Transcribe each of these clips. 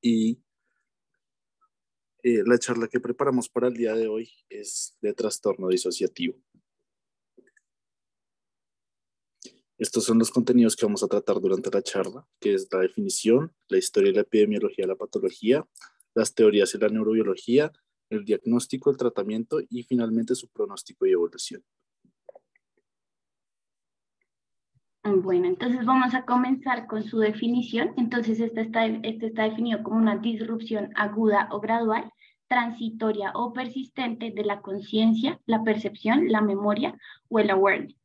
y la charla que preparamos para el día de hoy es de trastorno disociativo. Estos son los contenidos que vamos a tratar durante la charla, que es la definición, la historia y la epidemiología de la patología, las teorías y la neurobiología, el diagnóstico, el tratamiento y finalmente su pronóstico y evolución. Bueno, entonces vamos a comenzar con su definición. Entonces, este está definido como una disrupción aguda o gradual, transitoria o persistente de la conciencia, la percepción, la memoria o el awareness,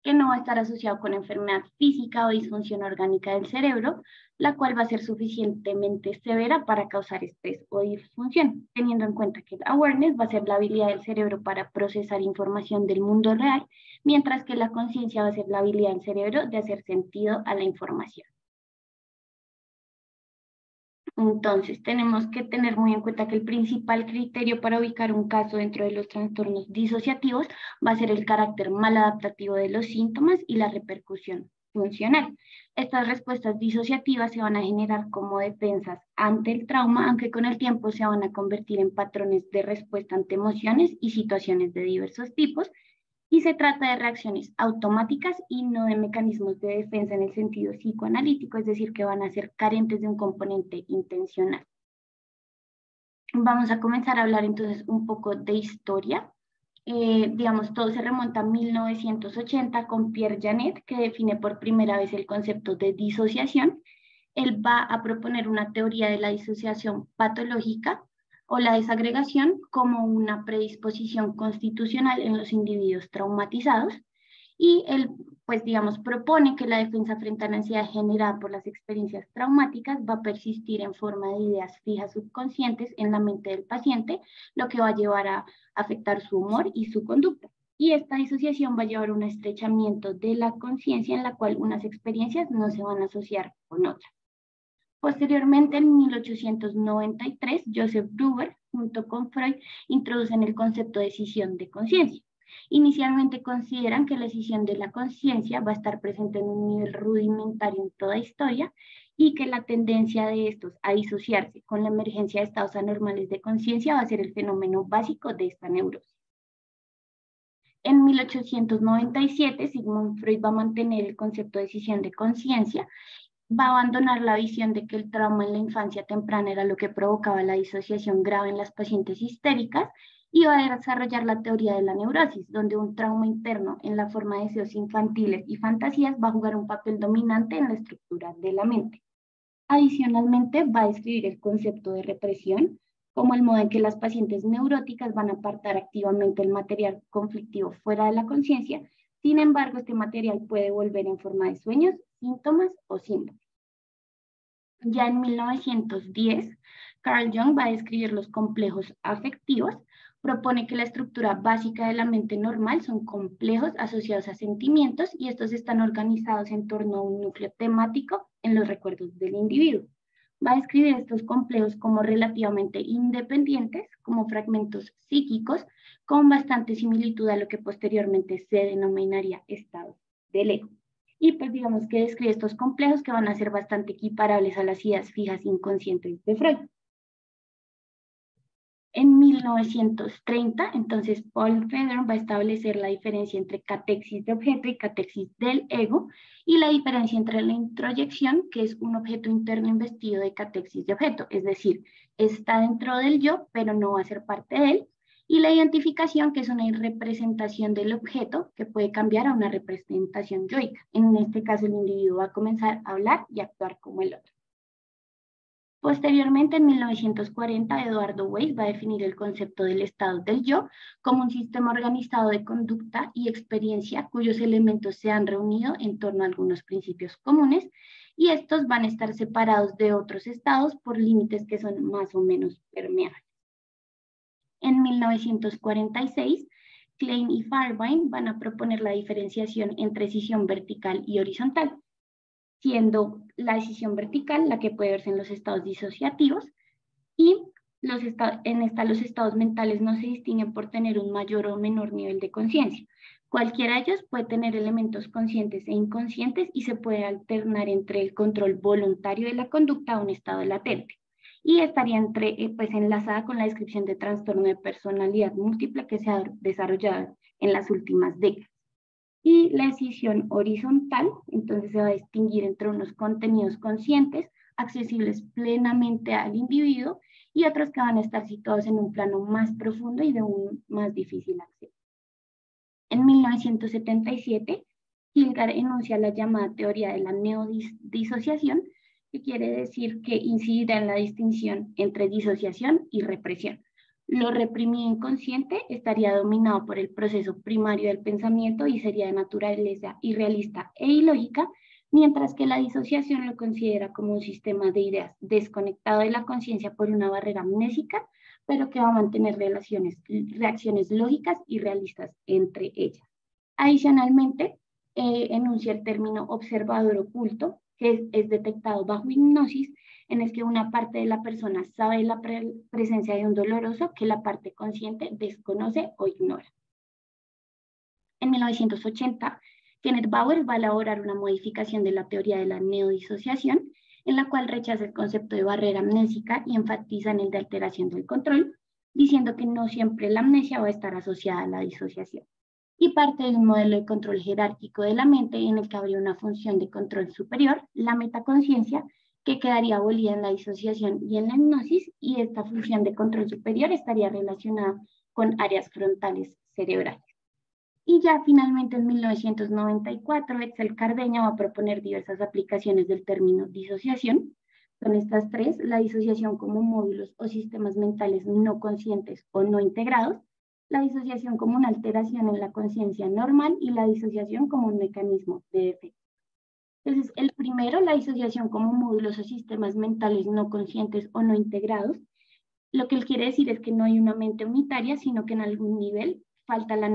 que no va a estar asociado con enfermedad física o disfunción orgánica del cerebro, la cual va a ser suficientemente severa para causar estrés o disfunción, teniendo en cuenta que el awareness va a ser la habilidad del cerebro para procesar información del mundo real, mientras que la conciencia va a ser la habilidad del cerebro de hacer sentido a la información. Entonces, tenemos que tener muy en cuenta que el principal criterio para ubicar un caso dentro de los trastornos disociativos va a ser el carácter maladaptativo de los síntomas y la repercusión funcional. Estas respuestas disociativas se van a generar como defensas ante el trauma, aunque con el tiempo se van a convertir en patrones de respuesta ante emociones y situaciones de diversos tipos, y se trata de reacciones automáticas y no de mecanismos de defensa en el sentido psicoanalítico, es decir, que van a ser carentes de un componente intencional. Vamos a comenzar a hablar entonces un poco de historia. Digamos, todo se remonta a 1980 con Pierre Janet, que define por primera vez el concepto de disociación. Él va a proponer una teoría de la disociación patológica o la desagregación como una predisposición constitucional en los individuos traumatizados, y él, pues digamos, propone que la defensa frente a la ansiedad generada por las experiencias traumáticas va a persistir en forma de ideas fijas subconscientes en la mente del paciente, lo que va a llevar a afectar su humor y su conducta. Y esta disociación va a llevar a un estrechamiento de la conciencia en la cual unas experiencias no se van a asociar con otras. Posteriormente, en 1893, Joseph Gruber, junto con Freud, introducen el concepto de escisión de conciencia. Inicialmente consideran que la escisión de la conciencia va a estar presente en un nivel rudimentario en toda historia y que la tendencia de estos a disociarse con la emergencia de estados anormales de conciencia va a ser el fenómeno básico de esta neurosis. En 1897, Sigmund Freud va a mantener el concepto de escisión de conciencia, va a abandonar la visión de que el trauma en la infancia temprana era lo que provocaba la disociación grave en las pacientes histéricas, y va a desarrollar la teoría de la neurosis, donde un trauma interno en la forma de deseos infantiles y fantasías va a jugar un papel dominante en la estructura de la mente. Adicionalmente, va a describir el concepto de represión como el modo en que las pacientes neuróticas van a apartar activamente el material conflictivo fuera de la conciencia. Sin embargo, este material puede volver en forma de sueños, síntomas o símbolos. Ya en 1910, Carl Jung va a describir los complejos afectivos. Propone que la estructura básica de la mente normal son complejos asociados a sentimientos, y estos están organizados en torno a un núcleo temático en los recuerdos del individuo. Va a describir estos complejos como relativamente independientes, como fragmentos psíquicos, con bastante similitud a lo que posteriormente se denominaría estados del ego. Y pues digamos que describe estos complejos que van a ser bastante equiparables a las ideas fijas inconscientes de Freud. En 1930, entonces, Paul Federn va a establecer la diferencia entre catexis de objeto y catexis del ego, y la diferencia entre la introyección, que es un objeto interno investido, de catexis de objeto, es decir, está dentro del yo, pero no va a ser parte de él, y la identificación, que es una representación del objeto que puede cambiar a una representación yoica. En este caso, el individuo va a comenzar a hablar y actuar como el otro. Posteriormente, en 1940, Eduardo Weiss va a definir el concepto del estado del yo como un sistema organizado de conducta y experiencia cuyos elementos se han reunido en torno a algunos principios comunes, y estos van a estar separados de otros estados por límites que son más o menos permeables. En 1946, Klein y Farbein van a proponer la diferenciación entre escisión vertical y horizontal, siendo la escisión vertical la que puede verse en los estados disociativos, y los estados mentales no se distinguen por tener un mayor o menor nivel de conciencia. Cualquiera de ellos puede tener elementos conscientes e inconscientes y se puede alternar entre el control voluntario de la conducta a un estado latente. y estaría pues enlazada con la descripción de trastorno de personalidad múltiple que se ha desarrollado en las últimas décadas. Y la decisión horizontal, entonces se va a distinguir entre unos contenidos conscientes, accesibles plenamente al individuo, y otros que van a estar situados en un plano más profundo y de un más difícil acceso. En 1977, Hilgard enuncia la llamada teoría de la neodisociación, que quiere decir que incidirá en la distinción entre disociación y represión. Lo reprimido inconsciente estaría dominado por el proceso primario del pensamiento y sería de naturaleza irrealista e ilógica, mientras que la disociación lo considera como un sistema de ideas desconectado de la conciencia por una barrera amnésica, pero que va a mantener reacciones lógicas y realistas entre ellas. Adicionalmente, enuncia el término observador oculto, que es detectado bajo hipnosis, en el que una parte de la persona sabe la presencia de un doloroso que la parte consciente desconoce o ignora. En 1980, Kenneth Bauer va a elaborar una modificación de la teoría de la neodisociación, en la cual rechaza el concepto de barrera amnésica y enfatiza en el de alteración del control, diciendo que no siempre la amnesia va a estar asociada a la disociación. Y parte de un modelo de control jerárquico de la mente en el que habría una función de control superior, la metaconciencia, que quedaría abolida en la disociación y en la hipnosis, y esta función de control superior estaría relacionada con áreas frontales cerebrales. Y ya finalmente en 1994, Excel Cardeña va a proponer diversas aplicaciones del término disociación. Son estas tres: la disociación como módulos o sistemas mentales no conscientes o no integrados, la disociación como una alteración en la conciencia normal y la disociación como un mecanismo de defensa. Entonces, el primero, la disociación como módulos o sistemas mentales no conscientes o no integrados, lo que él quiere decir es que no hay una mente unitaria, sino que en algún nivel falta la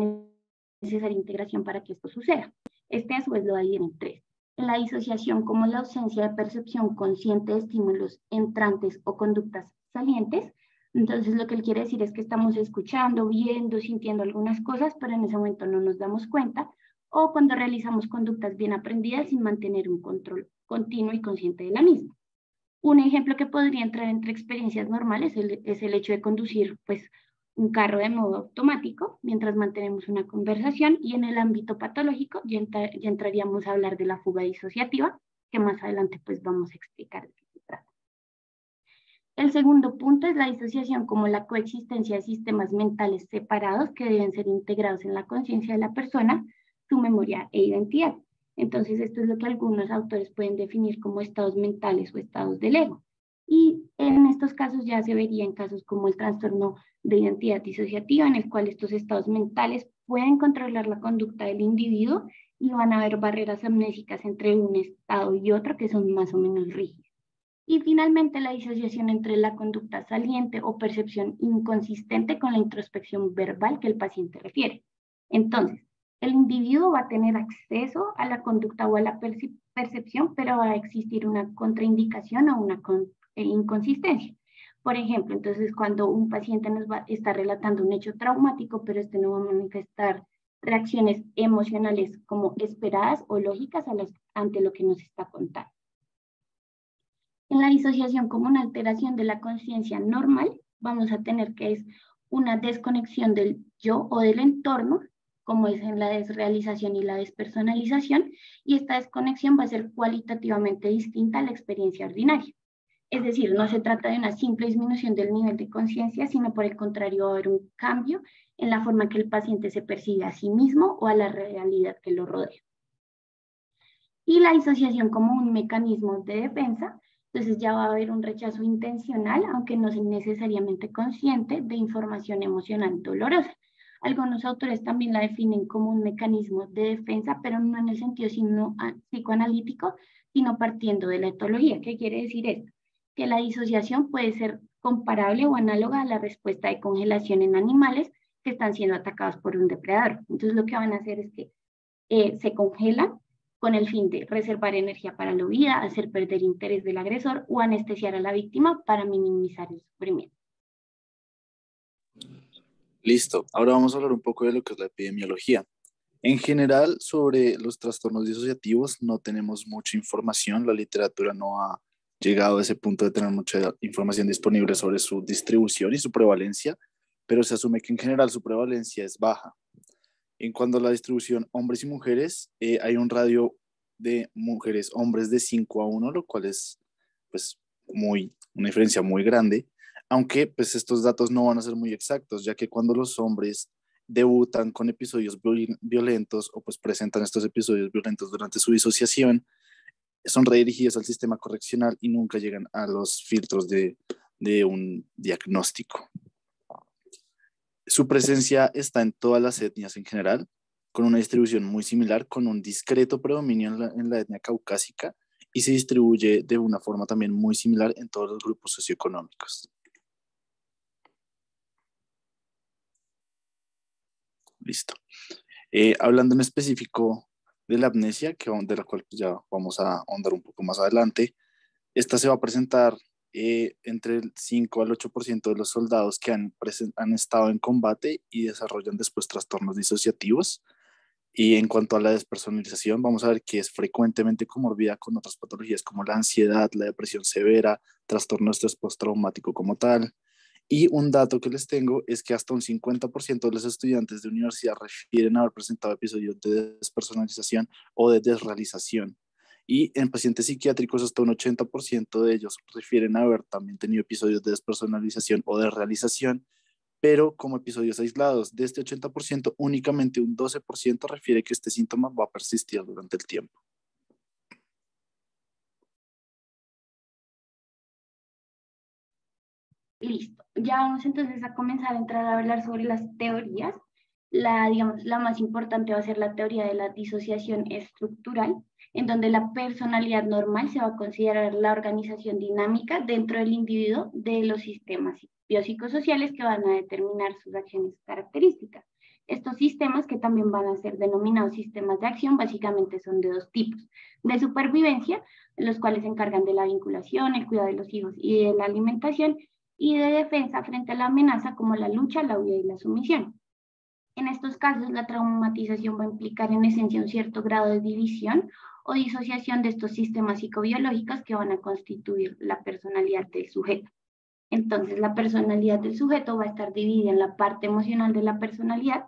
necesaria integración para que esto suceda. Este a su vez lo divide en tres. En la disociación como la ausencia de percepción consciente de estímulos entrantes o conductas salientes. Entonces lo que él quiere decir es que estamos escuchando, viendo, sintiendo algunas cosas, pero en ese momento no nos damos cuenta, o cuando realizamos conductas bien aprendidas sin mantener un control continuo y consciente de la misma. Un ejemplo que podría entrar entre experiencias normales es el hecho de conducir pues, un carro de modo automático mientras mantenemos una conversación, y en el ámbito patológico ya entraríamos a hablar de la fuga disociativa, que más adelante pues vamos a explicar de qué se trata. El segundo punto es la disociación como la coexistencia de sistemas mentales separados que deben ser integrados en la conciencia de la persona, su memoria e identidad. Entonces, esto es lo que algunos autores pueden definir como estados mentales o estados del ego. Y en estos casos ya se vería en casos como el trastorno de identidad disociativa, en el cual estos estados mentales pueden controlar la conducta del individuo y van a haber barreras amnésicas entre un estado y otro que son más o menos rígidas. Y finalmente, la disociación entre la conducta saliente o percepción inconsistente con la introspección verbal que el paciente refiere. Entonces, el individuo va a tener acceso a la conducta o a la percepción, pero va a existir una contraindicación o una inconsistencia. Por ejemplo, entonces cuando un paciente nos está relatando un hecho traumático, pero este no va a manifestar reacciones emocionales como esperadas o lógicas ante lo que nos está contando. En la disociación como una alteración de la conciencia normal, vamos a tener que es una desconexión del yo o del entorno, como es en la desrealización y la despersonalización, y esta desconexión va a ser cualitativamente distinta a la experiencia ordinaria. Es decir, no se trata de una simple disminución del nivel de conciencia, sino por el contrario va a haber un cambio en la forma que el paciente se percibe a sí mismo o a la realidad que lo rodea. Y la disociación como un mecanismo de defensa, entonces ya va a haber un rechazo intencional, aunque no sea necesariamente consciente, de información emocional dolorosa. Algunos autores también la definen como un mecanismo de defensa, pero no en el sentido psicoanalítico, sino partiendo de la etología. ¿Qué quiere decir esto? Que la disociación puede ser comparable o análoga a la respuesta de congelación en animales que están siendo atacados por un depredador. Entonces lo que van a hacer es que se congelan con el fin de reservar energía para la huida, hacer perder interés del agresor o anestesiar a la víctima para minimizar el sufrimiento. Listo, ahora vamos a hablar un poco de lo que es la epidemiología. En general, sobre los trastornos disociativos no tenemos mucha información, la literatura no ha llegado a ese punto de tener mucha información disponible sobre su distribución y su prevalencia, pero se asume que en general su prevalencia es baja. En cuanto a la distribución hombres y mujeres, hay un radio de mujeres-hombres de 5 a 1, lo cual es pues, una diferencia muy grande, aunque pues, estos datos no van a ser muy exactos, ya que cuando los hombres debutan con episodios violentos o pues presentan estos episodios violentos durante su disociación, son redirigidos al sistema correccional y nunca llegan a los filtros de un diagnóstico. Su presencia está en todas las etnias en general, con una distribución muy similar, con un discreto predominio en la etnia caucásica, y se distribuye de una forma también muy similar en todos los grupos socioeconómicos. Listo. Hablando en específico de la amnesia, de la cual ya vamos a ahondar un poco más adelante, esta se va a presentar entre el 5 al 8% de los soldados que han estado en combate y desarrollan después trastornos disociativos. Y en cuanto a la despersonalización, vamos a ver que es frecuentemente comorbida con otras patologías como la ansiedad, la depresión severa, trastorno de estrés postraumático como tal. Y un dato que les tengo es que hasta un 50% de los estudiantes de universidad refieren haber presentado episodios de despersonalización o de desrealización. Y en pacientes psiquiátricos hasta un 80% de ellos refieren haber también tenido episodios de despersonalización o de realización, pero como episodios aislados. De este 80%, únicamente un 12% refiere que este síntoma va a persistir durante el tiempo. Listo. Ya vamos entonces a comenzar a entrar a hablar sobre las teorías. Digamos, la más importante va a ser la teoría de la disociación estructural, en donde la personalidad normal se va a considerar la organización dinámica dentro del individuo de los sistemas biopsicosociales que van a determinar sus acciones características. Estos sistemas, que también van a ser denominados sistemas de acción, básicamente son de dos tipos: de supervivencia, los cuales se encargan de la vinculación, el cuidado de los hijos y de la alimentación, y de defensa frente a la amenaza, como la lucha, la huida y la sumisión. En estos casos, la traumatización va a implicar en esencia un cierto grado de división o disociación de estos sistemas psicobiológicos que van a constituir la personalidad del sujeto. Entonces, la personalidad del sujeto va a estar dividida en la parte emocional de la personalidad,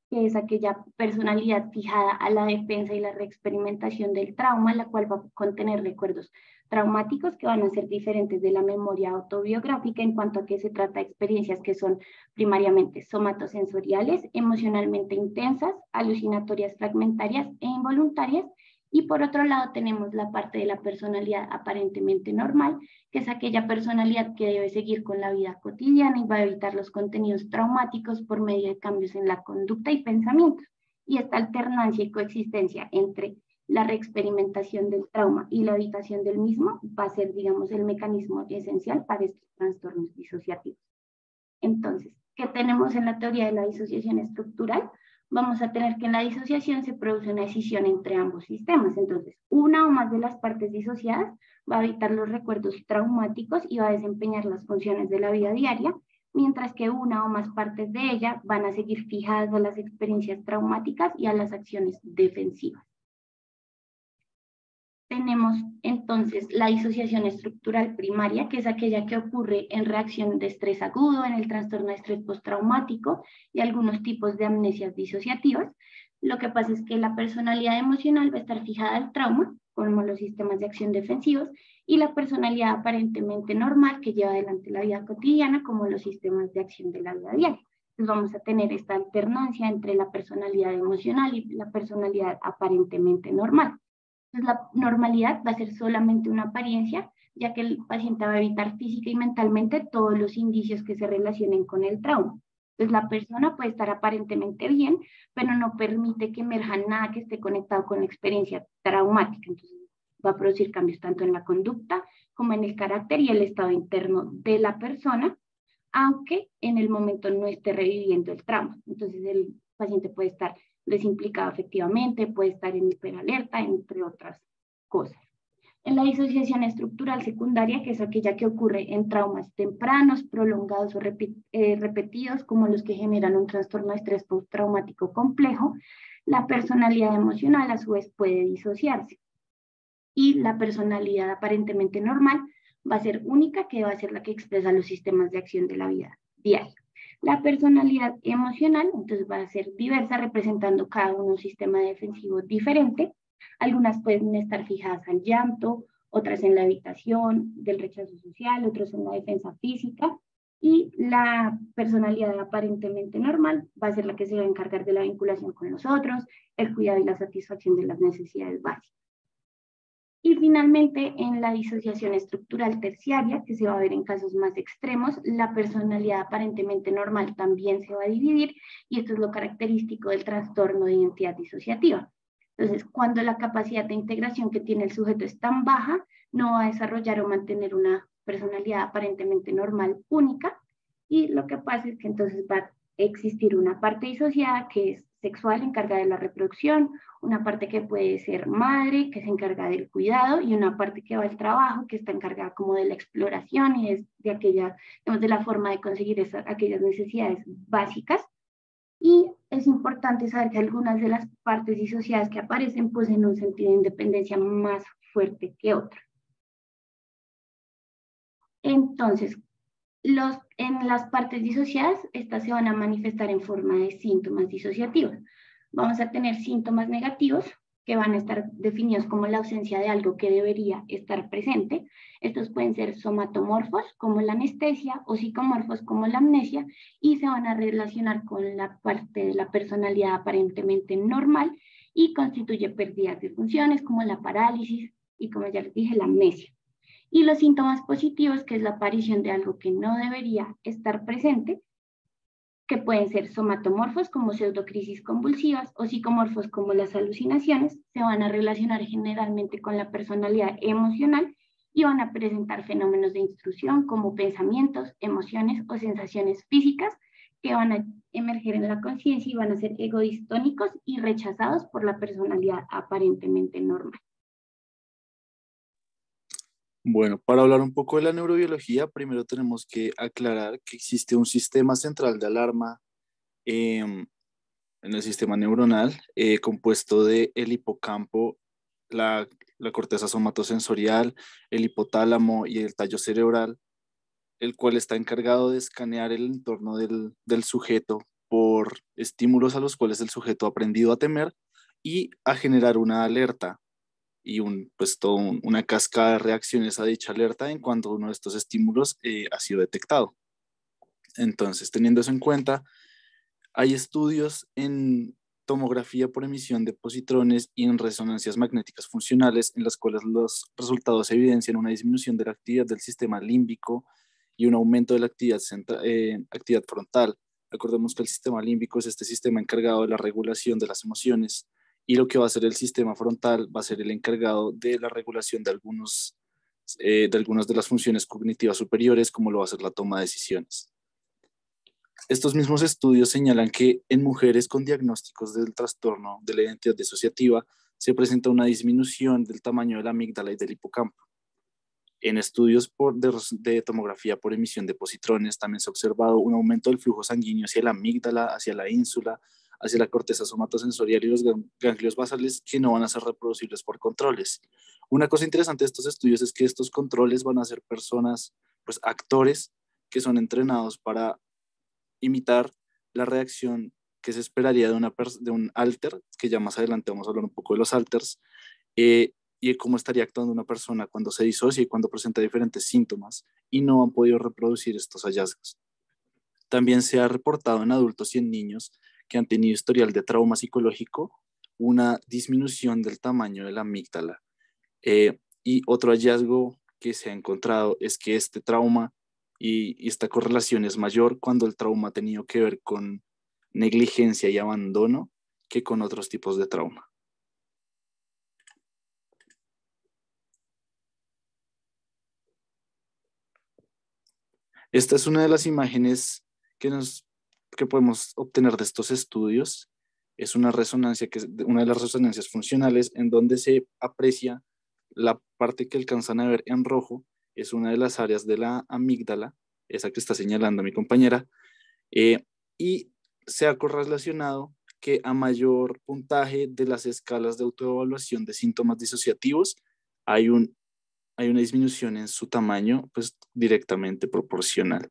que es aquella personalidad fijada a la defensa y la reexperimentación del trauma, la cual va a contener recuerdos traumáticos que van a ser diferentes de la memoria autobiográfica en cuanto a que se trata de experiencias que son primariamente somatosensoriales, emocionalmente intensas, alucinatorias fragmentarias e involuntarias. Y por otro lado tenemos la parte de la personalidad aparentemente normal, que es aquella personalidad que debe seguir con la vida cotidiana y va a evitar los contenidos traumáticos por medio de cambios en la conducta y pensamiento. Y esta alternancia y coexistencia entre la reexperimentación del trauma y la evitación del mismo va a ser, digamos, el mecanismo esencial para estos trastornos disociativos. Entonces, ¿qué tenemos en la teoría de la disociación estructural? Vamos a tener que en la disociación se produce una escisión entre ambos sistemas. Entonces, una o más de las partes disociadas va a evitar los recuerdos traumáticos y va a desempeñar las funciones de la vida diaria, mientras que una o más partes de ella van a seguir fijadas a las experiencias traumáticas y a las acciones defensivas. Tenemos entonces la disociación estructural primaria, que es aquella que ocurre en reacción de estrés agudo, en el trastorno de estrés postraumático y algunos tipos de amnesias disociativas. Lo que pasa es que la personalidad emocional va a estar fijada al trauma, como los sistemas de acción defensivos, y la personalidad aparentemente normal, que lleva adelante la vida cotidiana, como los sistemas de acción de la vida diaria. Entonces vamos a tener esta alternancia entre la personalidad emocional y la personalidad aparentemente normal. Entonces, la normalidad va a ser solamente una apariencia, ya que el paciente va a evitar física y mentalmente todos los indicios que se relacionen con el trauma. Entonces, la persona puede estar aparentemente bien, pero no permite que emerja nada que esté conectado con la experiencia traumática. Entonces, va a producir cambios tanto en la conducta como en el carácter y el estado interno de la persona, aunque en el momento no esté reviviendo el trauma. Entonces, el paciente puede estar desimplicado efectivamente, puede estar en hiperalerta, entre otras cosas. En la disociación estructural secundaria, que es aquella que ocurre en traumas tempranos, prolongados o repetidos, como los que generan un trastorno de estrés postraumático complejo, la personalidad emocional a su vez puede disociarse. Y la personalidad aparentemente normal va a ser única, que va a ser la que expresa los sistemas de acción de la vida diaria. La personalidad emocional, entonces va a ser diversa, representando cada uno un sistema defensivo diferente. Algunas pueden estar fijadas al llanto, otras en la evitación, del rechazo social, otros en la defensa física. Y la personalidad aparentemente normal va a ser la que se va a encargar de la vinculación con los otros, el cuidado y la satisfacción de las necesidades básicas. Y finalmente, en la disociación estructural terciaria, que se va a ver en casos más extremos, la personalidad aparentemente normal también se va a dividir, y esto es lo característico del trastorno de identidad disociativa. Entonces, cuando la capacidad de integración que tiene el sujeto es tan baja, no va a desarrollar o mantener una personalidad aparentemente normal única, y lo que pasa es que entonces va a existir una parte disociada que es sexual, encargada de la reproducción, una parte que puede ser madre, que se encarga del cuidado, y una parte que va al trabajo, que está encargada como de la exploración y de aquella, digamos, de la forma de conseguir aquellas necesidades básicas. Y es importante saber que algunas de las partes disociadas que aparecen poseen un sentido de independencia más fuerte que otras. Entonces, en las partes disociadas, estas se van a manifestar en forma de síntomas disociativos. Vamos a tener síntomas negativos que van a estar definidos como la ausencia de algo que debería estar presente. Estos pueden ser somatomorfos, como la anestesia, o psicomorfos, como la amnesia, y se van a relacionar con la parte de la personalidad aparentemente normal y constituye pérdidas de funciones, como la parálisis y, como ya les dije, la amnesia. Y los síntomas positivos, que es la aparición de algo que no debería estar presente, que pueden ser somatomorfos como pseudocrisis convulsivas o psicomorfos como las alucinaciones, se van a relacionar generalmente con la personalidad emocional y van a presentar fenómenos de intrusión como pensamientos, emociones o sensaciones físicas que van a emerger en la conciencia y van a ser egodistónicos y rechazados por la personalidad aparentemente normal. Bueno, para hablar un poco de la neurobiología, primero tenemos que aclarar que existe un sistema central de alarma en el sistema neuronal compuesto de el hipocampo, la, la corteza somatosensorial, el hipotálamo y el tallo cerebral, el cual está encargado de escanear el entorno del sujeto por estímulos a los cuales el sujeto ha aprendido a temer y a generar una alerta y una cascada de reacciones a dicha alerta en cuanto uno de estos estímulos ha sido detectado. Entonces, teniendo eso en cuenta, hay estudios en tomografía por emisión de positrones y en resonancias magnéticas funcionales en las cuales los resultados evidencian una disminución de la actividad del sistema límbico y un aumento de la actividad frontal. Recordemos que el sistema límbico es este sistema encargado de la regulación de las emociones y lo que va a hacer el sistema frontal va a ser el encargado de la regulación de algunas de las funciones cognitivas superiores, como lo va a ser la toma de decisiones. Estos mismos estudios señalan que en mujeres con diagnósticos del trastorno de la identidad disociativa se presenta una disminución del tamaño de la amígdala y del hipocampo. En estudios de tomografía por emisión de positrones también se ha observado un aumento del flujo sanguíneo hacia la amígdala, hacia la ínsula, hacia la corteza somatosensorial y los ganglios basales que no van a ser reproducibles por controles. Una cosa interesante de estos estudios es que estos controles van a ser personas, pues actores que son entrenados para imitar la reacción que se esperaría de un alter, que ya más adelante vamos a hablar un poco de los alters, y de cómo estaría actuando una persona cuando se disocia y cuando presenta diferentes síntomas, y no han podido reproducir estos hallazgos. También se ha reportado en adultos y en niños que han tenido historial de trauma psicológico una disminución del tamaño de la amígdala. Y otro hallazgo que se ha encontrado es que este trauma y esta correlación es mayor cuando el trauma ha tenido que ver con negligencia y abandono que con otros tipos de trauma. Esta es una de las imágenes que podemos obtener de estos estudios. Es una resonancia, una de las resonancias funcionales en donde se aprecia la parte que alcanzan a ver en rojo, es una de las áreas de la amígdala, esa que está señalando mi compañera, y se ha correlacionado que a mayor puntaje de las escalas de autoevaluación de síntomas disociativos, hay un hay una disminución en su tamaño, pues directamente proporcional.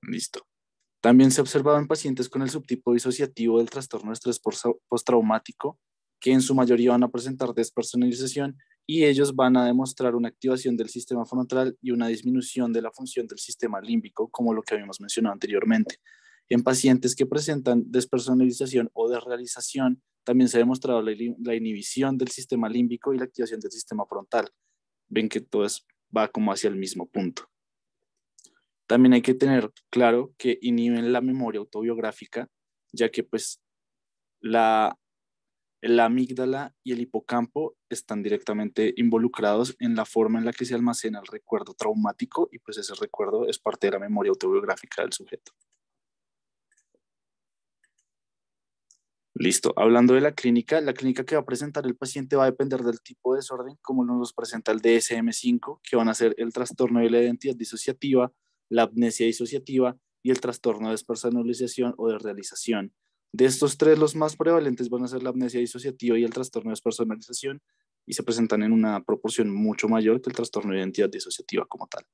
Listo. También se ha observado en pacientes con el subtipo disociativo del trastorno de estrés postraumático, que en su mayoría van a presentar despersonalización y ellos van a demostrar una activación del sistema frontal y una disminución de la función del sistema límbico, como lo que habíamos mencionado anteriormente. En pacientes que presentan despersonalización o desrealización, también se ha demostrado la inhibición del sistema límbico y la activación del sistema frontal. Ven que todo va como hacia el mismo punto. También hay que tener claro que inhiben la memoria autobiográfica, ya que pues la amígdala y el hipocampo están directamente involucrados en la forma en la que se almacena el recuerdo traumático y pues ese recuerdo es parte de la memoria autobiográfica del sujeto. Listo. Hablando de la clínica que va a presentar el paciente va a depender del tipo de desorden, como nos presenta el DSM-5, que van a ser el trastorno de la identidad disociativa, la amnesia disociativa y el trastorno de despersonalización o de realización. De estos tres, los más prevalentes van a ser la amnesia disociativa y el trastorno de despersonalización, y se presentan en una proporción mucho mayor que el trastorno de identidad disociativa como tal.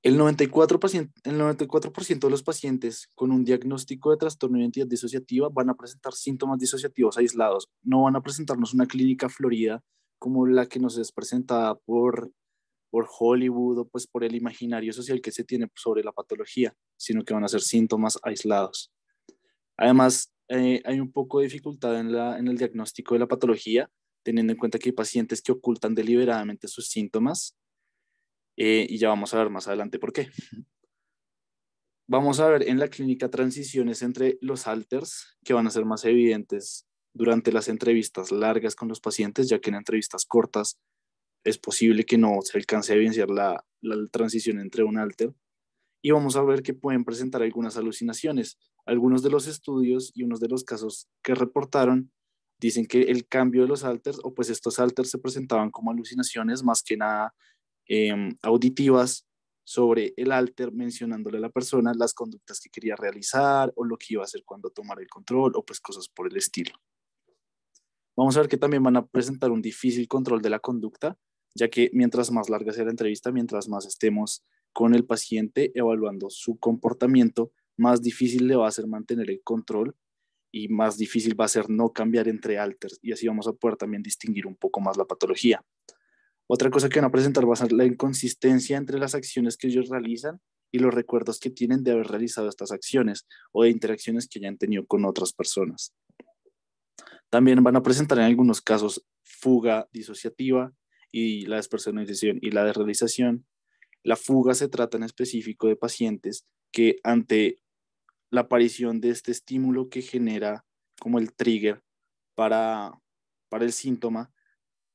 El 94% de los pacientes con un diagnóstico de trastorno de identidad disociativa van a presentar síntomas disociativos aislados. No van a presentarnos una clínica florida como la que nos es presentada por Hollywood o pues por el imaginario social que se tiene sobre la patología, sino que van a ser síntomas aislados. Además, hay un poco de dificultad en el diagnóstico de la patología, teniendo en cuenta que hay pacientes que ocultan deliberadamente sus síntomas, y ya vamos a ver más adelante por qué. Vamos a ver en la clínica transiciones entre los alters que van a ser más evidentes durante las entrevistas largas con los pacientes, ya que en entrevistas cortas es posible que no se alcance a evidenciar la transición entre un alter. Y vamos a ver que pueden presentar algunas alucinaciones. Algunos de los estudios y unos de los casos que reportaron dicen que el cambio de los alters, o pues estos alters se presentaban como alucinaciones más que nada auditivas sobre el alter, mencionándole a la persona las conductas que quería realizar o lo que iba a hacer cuando tomara el control o pues cosas por el estilo. Vamos a ver que también van a presentar un difícil control de la conducta, ya que mientras más larga sea la entrevista, mientras más estemos con el paciente evaluando su comportamiento, más difícil le va a ser mantener el control y más difícil va a ser no cambiar entre alters, y así vamos a poder también distinguir un poco más la patología. Otra cosa que van a presentar va a ser la inconsistencia entre las acciones que ellos realizan y los recuerdos que tienen de haber realizado estas acciones o de interacciones que hayan tenido con otras personas. También van a presentar en algunos casos fuga disociativa y la despersonalización y la desrealización. La fuga se trata en específico de pacientes que ante la aparición de este estímulo que genera como el trigger para el síntoma,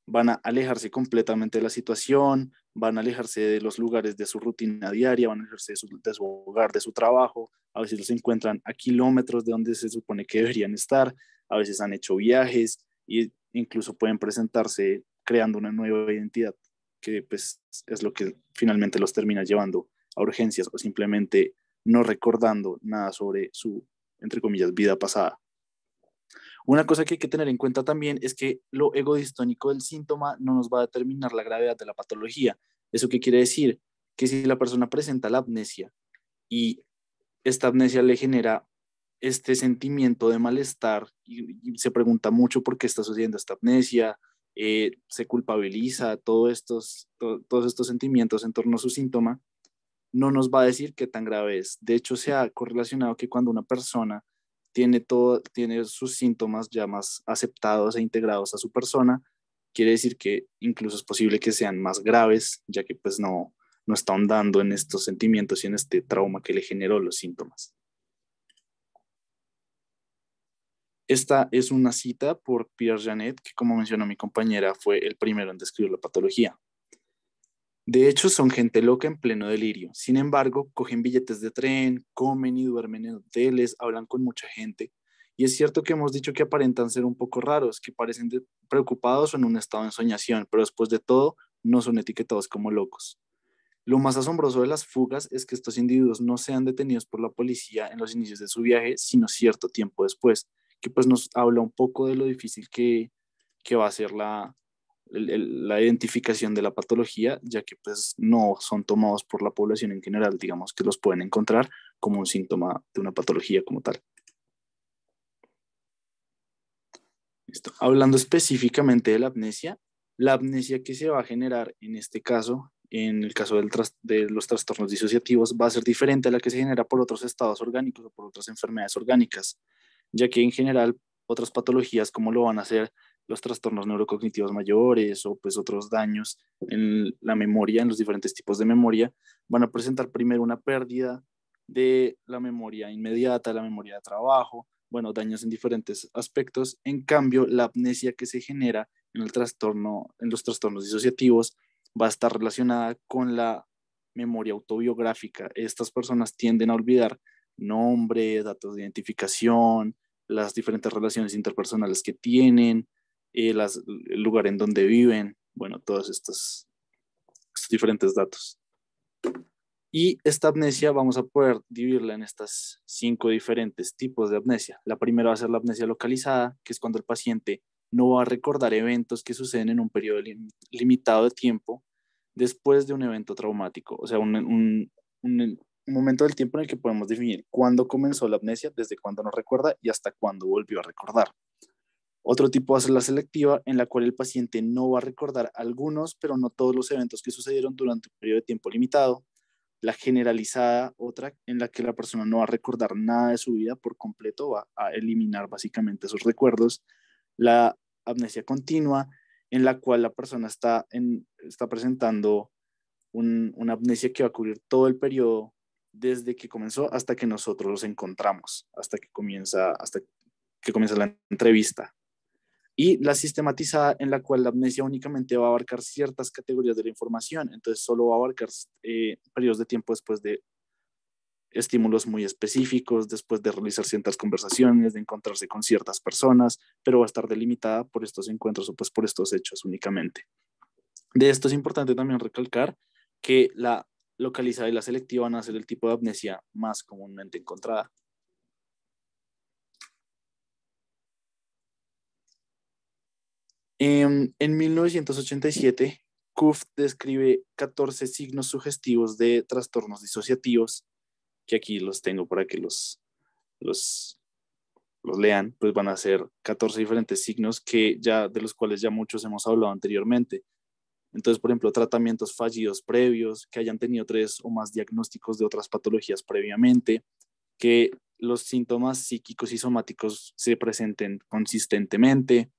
van a alejarse completamente de la situación, van a alejarse de los lugares de su rutina diaria, van a alejarse de su hogar, de su trabajo, a veces los encuentran a kilómetros de donde se supone que deberían estar, a veces han hecho viajes e incluso pueden presentarse creando una nueva identidad, que pues es lo que finalmente los termina llevando a urgencias o simplemente no recordando nada sobre su, entre comillas, vida pasada. Una cosa que hay que tener en cuenta también es que lo egodistónico del síntoma no nos va a determinar la gravedad de la patología. ¿Eso qué quiere decir? Que si la persona presenta la amnesia y esta amnesia le genera este sentimiento de malestar y se pregunta mucho por qué está sucediendo esta amnesia, se culpabiliza, todos estos sentimientos en torno a su síntoma, no nos va a decir qué tan grave es. De hecho, se ha correlacionado que cuando una persona tiene sus síntomas ya más aceptados e integrados a su persona, quiere decir que incluso es posible que sean más graves, ya que pues no está ahondando en estos sentimientos y en este trauma que le generó los síntomas. Esta es una cita por Pierre Janet, que como mencionó mi compañera, fue el primero en describir la patología. De hecho, son gente loca en pleno delirio. Sin embargo, cogen billetes de tren, comen y duermen en hoteles, hablan con mucha gente. Y es cierto que hemos dicho que aparentan ser un poco raros, que parecen preocupados o en un estado de ensoñación, pero después de todo, no son etiquetados como locos. Lo más asombroso de las fugas es que estos individuos no sean detenidos por la policía en los inicios de su viaje, sino cierto tiempo después, que pues nos habla un poco de lo difícil que va a ser la identificación de la patología, ya que pues no son tomados por la población en general, digamos que los pueden encontrar como un síntoma de una patología como tal. Listo. Hablando específicamente de la amnesia que se va a generar en este caso, en el caso de los trastornos disociativos, va a ser diferente a la que se genera por otros estados orgánicos o por otras enfermedades orgánicas, ya que en general otras patologías como lo van a ser los trastornos neurocognitivos mayores o pues otros daños en la memoria, en los diferentes tipos de memoria, van a presentar primero una pérdida de la memoria inmediata, la memoria de trabajo, bueno, daños en diferentes aspectos. En cambio, la amnesia que se genera en los trastornos disociativos va a estar relacionada con la memoria autobiográfica. Estas personas tienden a olvidar nombre, datos de identificación, las diferentes relaciones interpersonales que tienen, el lugar en donde viven, bueno, todos estos diferentes datos. Y esta amnesia vamos a poder dividirla en estas 5 diferentes tipos de amnesia. La primera va a ser la amnesia localizada, que es cuando el paciente no va a recordar eventos que suceden en un periodo limitado de tiempo después de un evento traumático. O sea, un momento del tiempo en el que podemos definir cuándo comenzó la amnesia, desde cuándo no recuerda y hasta cuándo volvió a recordar. Otro tipo va a ser la selectiva, en la cual el paciente no va a recordar algunos, pero no todos los eventos que sucedieron durante un periodo de tiempo limitado. La generalizada, otra en la que la persona no va a recordar nada de su vida por completo, va a eliminar básicamente sus recuerdos. La amnesia continua, en la cual la persona está presentando una amnesia que va a cubrir todo el periodo desde que comenzó hasta que nosotros los encontramos, hasta que comienza la entrevista. Y la sistematizada, en la cual la amnesia únicamente va a abarcar ciertas categorías de la información, entonces solo va a abarcar periodos de tiempo después de estímulos muy específicos, después de realizar ciertas conversaciones, de encontrarse con ciertas personas, pero va a estar delimitada por estos encuentros o pues por estos hechos únicamente. De esto es importante también recalcar que la localizada y la selectiva van a ser el tipo de amnesia más comúnmente encontrada. En 1987, Kuff describe 14 signos sugestivos de trastornos disociativos, que aquí los tengo para que los, los lean, pues van a ser 14 diferentes signos de los cuales ya muchos hemos hablado anteriormente. Entonces, por ejemplo, tratamientos fallidos previos, que hayan tenido 3 o más diagnósticos de otras patologías previamente, que los síntomas psíquicos y somáticos se presenten consistentemente,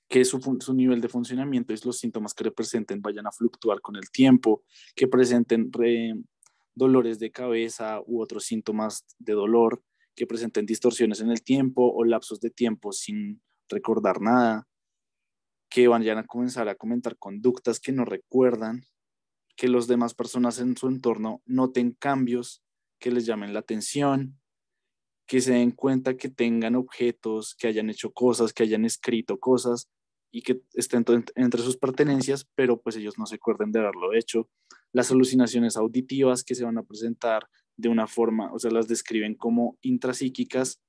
que su nivel de funcionamiento y los síntomas que representen vayan a fluctuar con el tiempo, que presenten dolores de cabeza u otros síntomas de dolor, que presenten distorsiones en el tiempo o lapsos de tiempo sin recordar nada, que vayan a comenzar a comentar conductas que no recuerdan, que las demás personas en su entorno noten cambios que les llamen la atención, que se den cuenta que tengan objetos, que hayan hecho cosas, que hayan escrito cosas y que estén entre sus pertenencias, pero pues ellos no se acuerden de haberlo hecho. Las alucinaciones auditivas que se van a presentar de una forma, o sea, las describen como intrapsíquicas,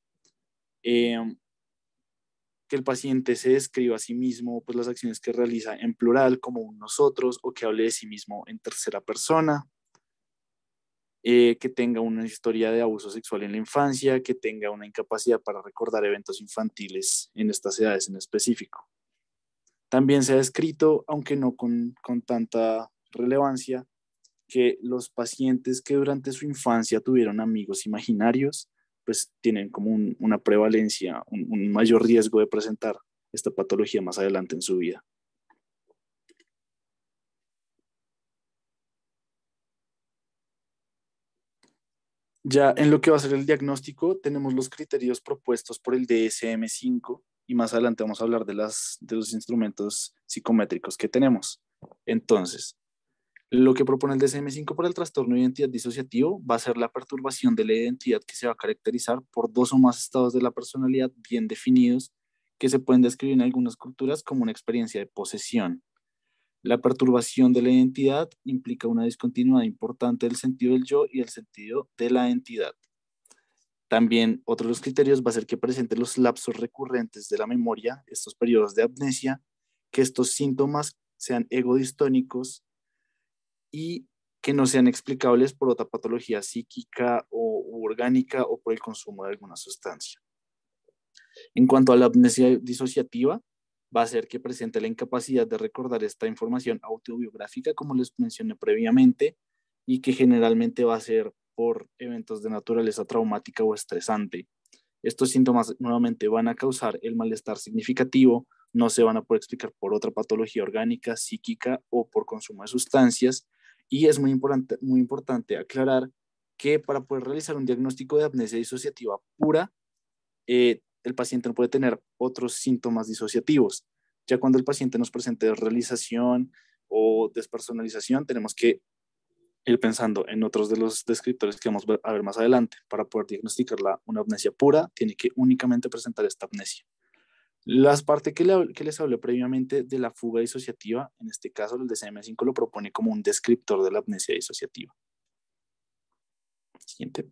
que el paciente se describa a sí mismo, pues las acciones que realiza en plural como un nosotros o que hable de sí mismo en tercera persona, que tenga una historia de abuso sexual en la infancia, que tenga una incapacidad para recordar eventos infantiles en estas edades en específico. También se ha descrito, aunque no con tanta relevancia, que los pacientes que durante su infancia tuvieron amigos imaginarios, pues tienen como una prevalencia, un mayor riesgo de presentar esta patología más adelante en su vida. Ya en lo que va a ser el diagnóstico, tenemos los criterios propuestos por el DSM-5 y más adelante vamos a hablar de los instrumentos psicométricos que tenemos. Entonces, lo que propone el DSM-5 para el trastorno de identidad disociativo va a ser la perturbación de la identidad que se va a caracterizar por 2 o más estados de la personalidad bien definidos que se pueden describir en algunas culturas como una experiencia de posesión. La perturbación de la identidad implica una discontinuidad importante del sentido del yo y el sentido de la entidad. También otro de los criterios va a ser que presente los lapsos recurrentes de la memoria, estos periodos de amnesia, que estos síntomas sean egodistónicos y que no sean explicables por otra patología psíquica o orgánica o por el consumo de alguna sustancia. En cuanto a la amnesia disociativa, va a ser que presente la incapacidad de recordar esta información autobiográfica, como les mencioné previamente, y que generalmente va a ser por eventos de naturaleza traumática o estresante. Estos síntomas nuevamente van a causar el malestar significativo, no se van a poder explicar por otra patología orgánica, psíquica o por consumo de sustancias. Y es muy importante aclarar que para poder realizar un diagnóstico de amnesia disociativa pura, el paciente no puede tener otros síntomas disociativos. Ya cuando el paciente nos presente desrealización o despersonalización, tenemos que ir pensando en otros de los descriptores que vamos a ver más adelante. Para poder diagnosticar una amnesia pura, tiene que únicamente presentar esta amnesia. Las partes que les hablé previamente de la fuga disociativa, en este caso el DSM-5 lo propone como un descriptor de la amnesia disociativa. Siguiente.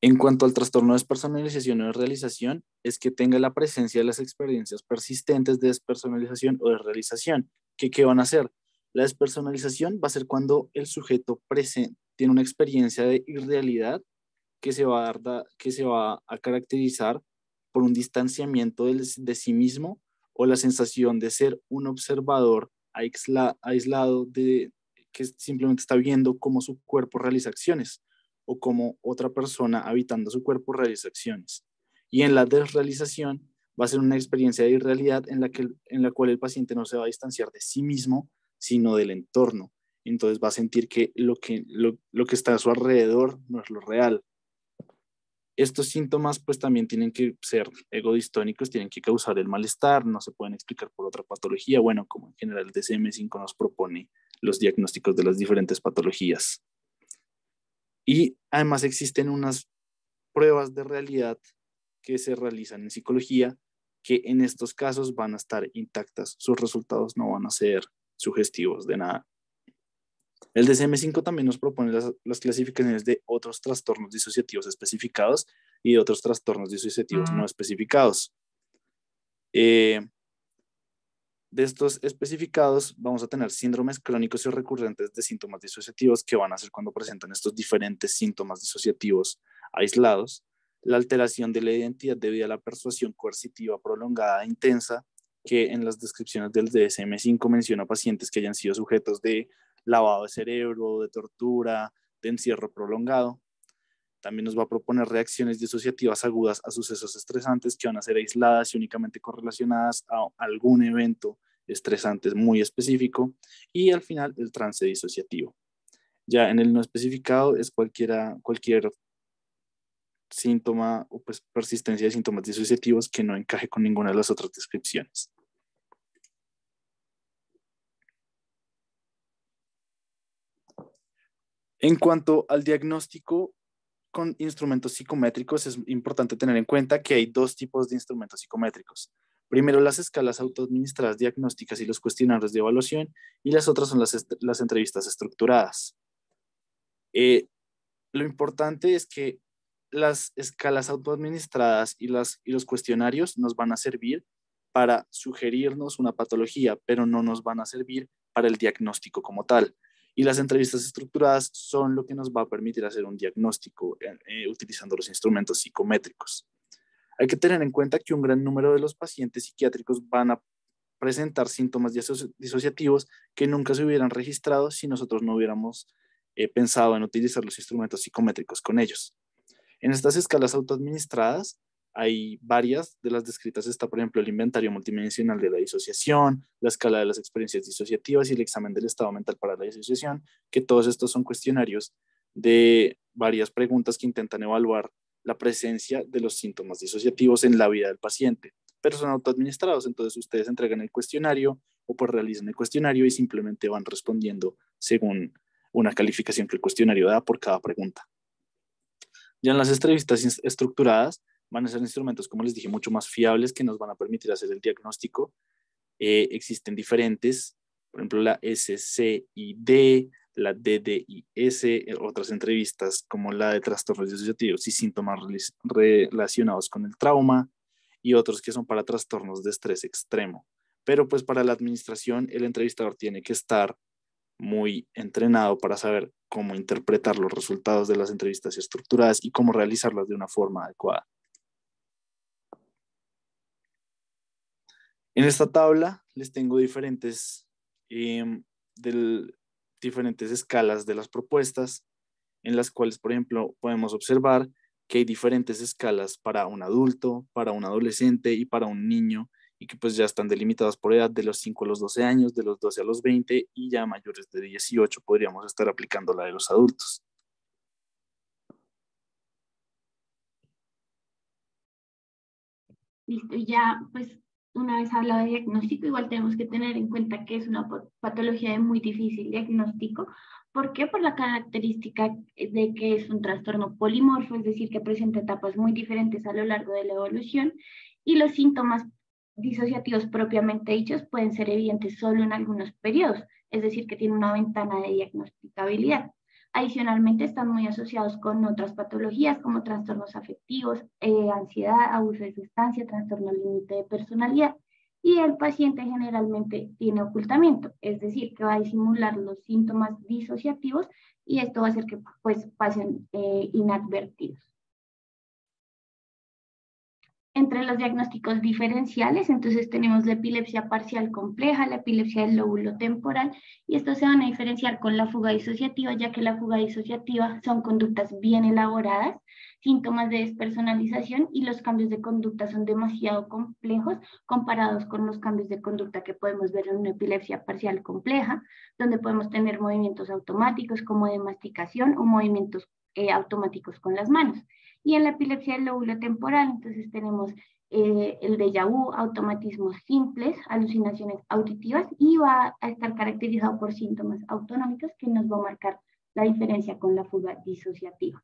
En cuanto al trastorno de despersonalización o de realización, es que tenga la presencia de las experiencias persistentes de despersonalización o de realización. ¿Qué van a hacer? La despersonalización va a ser cuando el sujeto tiene una experiencia de irrealidad que se va a caracterizar por un distanciamiento de sí mismo o la sensación de ser un observador aislado que simplemente está viendo cómo su cuerpo realiza acciones o cómo otra persona habitando su cuerpo realiza acciones. Y en la desrealización va a ser una experiencia de irrealidad en la cual el paciente no se va a distanciar de sí mismo, sino del entorno. Entonces va a sentir que lo que está a su alrededor no es lo real. Estos síntomas pues también tienen que ser egodistónicos, tienen que causar el malestar, no se pueden explicar por otra patología, bueno, como en general el DSM-5 nos propone los diagnósticos de las diferentes patologías. Y además existen unas pruebas de realidad que se realizan en psicología que en estos casos van a estar intactas, sus resultados no van a ser sugestivos de nada. El DSM-5 también nos propone las clasificaciones de otros trastornos disociativos especificados y de otros trastornos disociativos no especificados. De estos especificados vamos a tener síndromes crónicos y recurrentes de síntomas disociativos que van a ser cuando presentan estos diferentes síntomas disociativos aislados, la alteración de la identidad debido a la persuasión coercitiva prolongada e intensa, que en las descripciones del DSM-5 menciona pacientes que hayan sido sujetos de lavado de cerebro, de tortura, de encierro prolongado. También nos va a proponer reacciones disociativas agudas a sucesos estresantes que van a ser aisladas y únicamente correlacionadas a algún evento estresante muy específico. Y al final, el trance disociativo. Ya en el no especificado es cualquier síntoma o pues persistencia de síntomas disociativos que no encaje con ninguna de las otras descripciones. En cuanto al diagnóstico con instrumentos psicométricos, es importante tener en cuenta que hay dos tipos de instrumentos psicométricos. Primero, las escalas autoadministradas diagnósticas y los cuestionarios de evaluación, y las otras son las entrevistas estructuradas. Lo importante es que las escalas autoadministradas y los cuestionarios nos van a servir para sugerirnos una patología, pero no nos van a servir para el diagnóstico como tal. Y las entrevistas estructuradas son lo que nos va a permitir hacer un diagnóstico utilizando los instrumentos psicométricos. Hay que tener en cuenta que un gran número de los pacientes psiquiátricos van a presentar síntomas disociativos que nunca se hubieran registrado si nosotros no hubiéramos pensado en utilizar los instrumentos psicométricos con ellos. En estas escalas autoadministradas hay varias de las descritas. Está, por ejemplo, el inventario multidimensional de la disociación, la escala de las experiencias disociativas y el examen del estado mental para la disociación, que todos estos son cuestionarios de varias preguntas que intentan evaluar la presencia de los síntomas disociativos en la vida del paciente, pero son autoadministrados. Entonces ustedes entregan el cuestionario o pues realizan el cuestionario y simplemente van respondiendo según una calificación que el cuestionario da por cada pregunta. Ya en las entrevistas estructuradas van a ser instrumentos, como les dije, mucho más fiables que nos van a permitir hacer el diagnóstico. Existen diferentes, por ejemplo, la SCID, la DDIS, otras entrevistas como la de trastornos disociativos y síntomas relacionados con el trauma, y otros que son para trastornos de estrés extremo. Pero pues para la administración el entrevistador tiene que estar muy entrenado para saber cómo interpretar los resultados de las entrevistas estructuradas y cómo realizarlas de una forma adecuada. En esta tabla les tengo diferentes escalas de las propuestas, en las cuales, por ejemplo, podemos observar que hay diferentes escalas para un adulto, para un adolescente y para un niño, y que pues ya están delimitadas por edad de los 5 a los 12 años, de los 12 a los 20, y ya mayores de 18 podríamos estar aplicando la de los adultos. Listo, y ya pues una vez hablado de diagnóstico, igual tenemos que tener en cuenta que es una patología de muy difícil diagnóstico. ¿Por qué? Por la característica de que es un trastorno polimorfo, es decir, que presenta etapas muy diferentes a lo largo de la evolución, y los síntomas disociativos propiamente dichos pueden ser evidentes solo en algunos periodos, es decir, que tiene una ventana de diagnosticabilidad. Adicionalmente, están muy asociados con otras patologías como trastornos afectivos, ansiedad, abuso de sustancia, trastorno límite de personalidad. Y el paciente generalmente tiene ocultamiento, es decir, que va a disimular los síntomas disociativos y esto va a hacer que pues, pasen inadvertidos. Entre los diagnósticos diferenciales, entonces tenemos la epilepsia parcial compleja, la epilepsia del lóbulo temporal, y estos se van a diferenciar con la fuga disociativa, ya que la fuga disociativa son conductas bien elaboradas, síntomas de despersonalización, y los cambios de conducta son demasiado complejos comparados con los cambios de conducta que podemos ver en una epilepsia parcial compleja, donde podemos tener movimientos automáticos como de masticación o movimientos automáticos con las manos. Y en la epilepsia del lóbulo temporal, entonces tenemos el déjà vu, automatismos simples, alucinaciones auditivas, y va a estar caracterizado por síntomas autonómicos que nos va a marcar la diferencia con la fuga disociativa.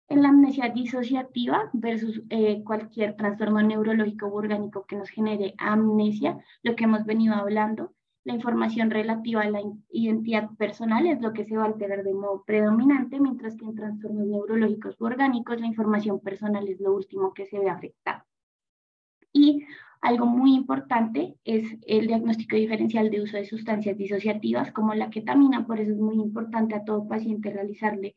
En la amnesia disociativa versus cualquier trastorno neurológico u orgánico que nos genere amnesia, lo que hemos venido hablando, la información relativa a la identidad personal es lo que se va a alterar de modo predominante, mientras que en trastornos neurológicos u orgánicos la información personal es lo último que se ve afectado. Y algo muy importante es el diagnóstico diferencial de uso de sustancias disociativas como la ketamina, por eso es muy importante a todo paciente realizarle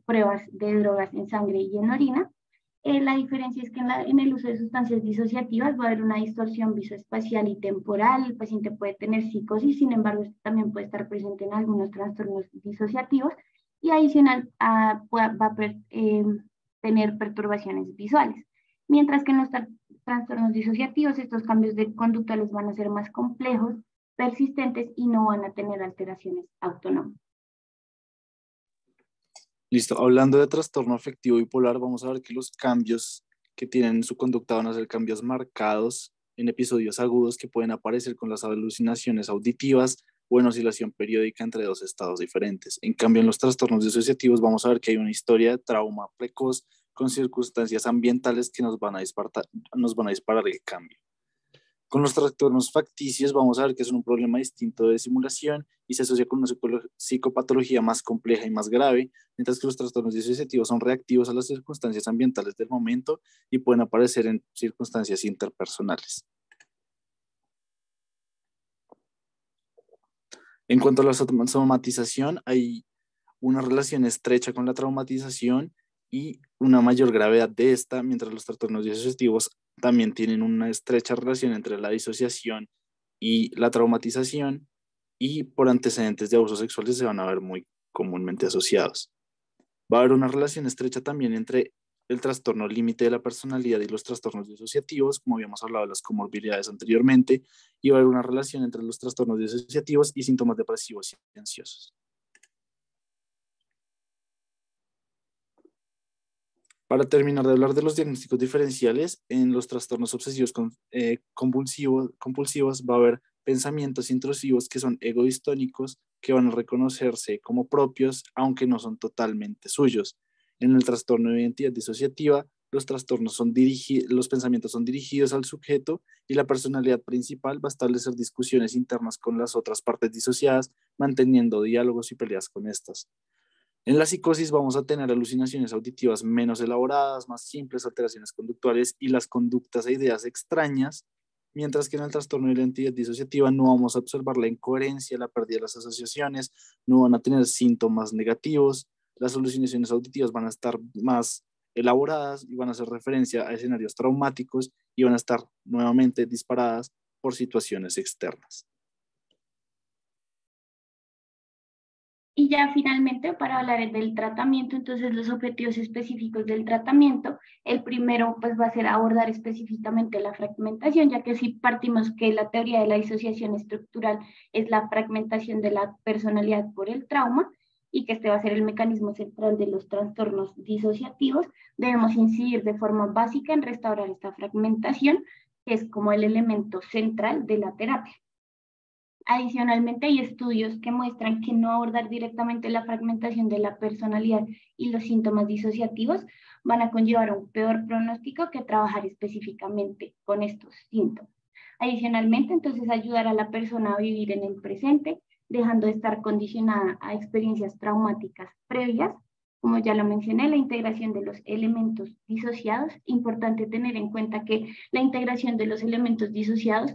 pruebas de drogas en sangre y en orina. La diferencia es que en el uso de sustancias disociativas va a haber una distorsión visoespacial y temporal, el paciente puede tener psicosis, sin embargo, esto también puede estar presente en algunos trastornos disociativos, y adicional va a tener perturbaciones visuales. Mientras que en los trastornos disociativos, estos cambios de conducta les van a ser más complejos, persistentes y no van a tener alteraciones autónomas. Listo, hablando de trastorno afectivo bipolar, vamos a ver que los cambios que tienen en su conducta van a ser cambios marcados en episodios agudos que pueden aparecer con las alucinaciones auditivas o en oscilación periódica entre dos estados diferentes. En cambio, en los trastornos disociativos vamos a ver que hay una historia de trauma precoz con circunstancias ambientales que nos van a disparar el cambio. Con los trastornos facticios vamos a ver que es un problema distinto de simulación y se asocia con una psicopatología más compleja y más grave, mientras que los trastornos disociativos son reactivos a las circunstancias ambientales del momento y pueden aparecer en circunstancias interpersonales. En cuanto a la somatización, hay una relación estrecha con la traumatización y una mayor gravedad de esta, mientras los trastornos disociativos también tienen una estrecha relación entre la disociación y la traumatización, y por antecedentes de abusos sexuales se van a ver muy comúnmente asociados. Va a haber una relación estrecha también entre el trastorno límite de la personalidad y los trastornos disociativos, como habíamos hablado de las comorbilidades anteriormente, y va a haber una relación entre los trastornos disociativos y síntomas depresivos y ansiosos. Para terminar de hablar de los diagnósticos diferenciales, en los trastornos obsesivos compulsivos va a haber pensamientos intrusivos que son egodistónicos, que van a reconocerse como propios, aunque no son totalmente suyos. En el trastorno de identidad disociativa los pensamientos son dirigidos al sujeto y la personalidad principal va a establecer discusiones internas con las otras partes disociadas, manteniendo diálogos y peleas con estas. En la psicosis vamos a tener alucinaciones auditivas menos elaboradas, más simples, alteraciones conductuales y las conductas e ideas extrañas, mientras que en el trastorno de la identidad disociativa no vamos a observar la incoherencia, la pérdida de las asociaciones, no van a tener síntomas negativos, las alucinaciones auditivas van a estar más elaboradas y van a hacer referencia a escenarios traumáticos y van a estar nuevamente disparadas por situaciones externas. Y ya finalmente, para hablar del tratamiento, entonces los objetivos específicos del tratamiento, el primero pues va a ser abordar específicamente la fragmentación, ya que si partimos que la teoría de la disociación estructural es la fragmentación de la personalidad por el trauma, y que este va a ser el mecanismo central de los trastornos disociativos, debemos incidir de forma básica en restaurar esta fragmentación, que es como el elemento central de la terapia. Adicionalmente, hay estudios que muestran que no abordar directamente la fragmentación de la personalidad y los síntomas disociativos van a conllevar un peor pronóstico que trabajar específicamente con estos síntomas. Adicionalmente, entonces, ayudar a la persona a vivir en el presente, dejando de estar condicionada a experiencias traumáticas previas. Como ya lo mencioné, la integración de los elementos disociados. Importante tener en cuenta que la integración de los elementos disociados,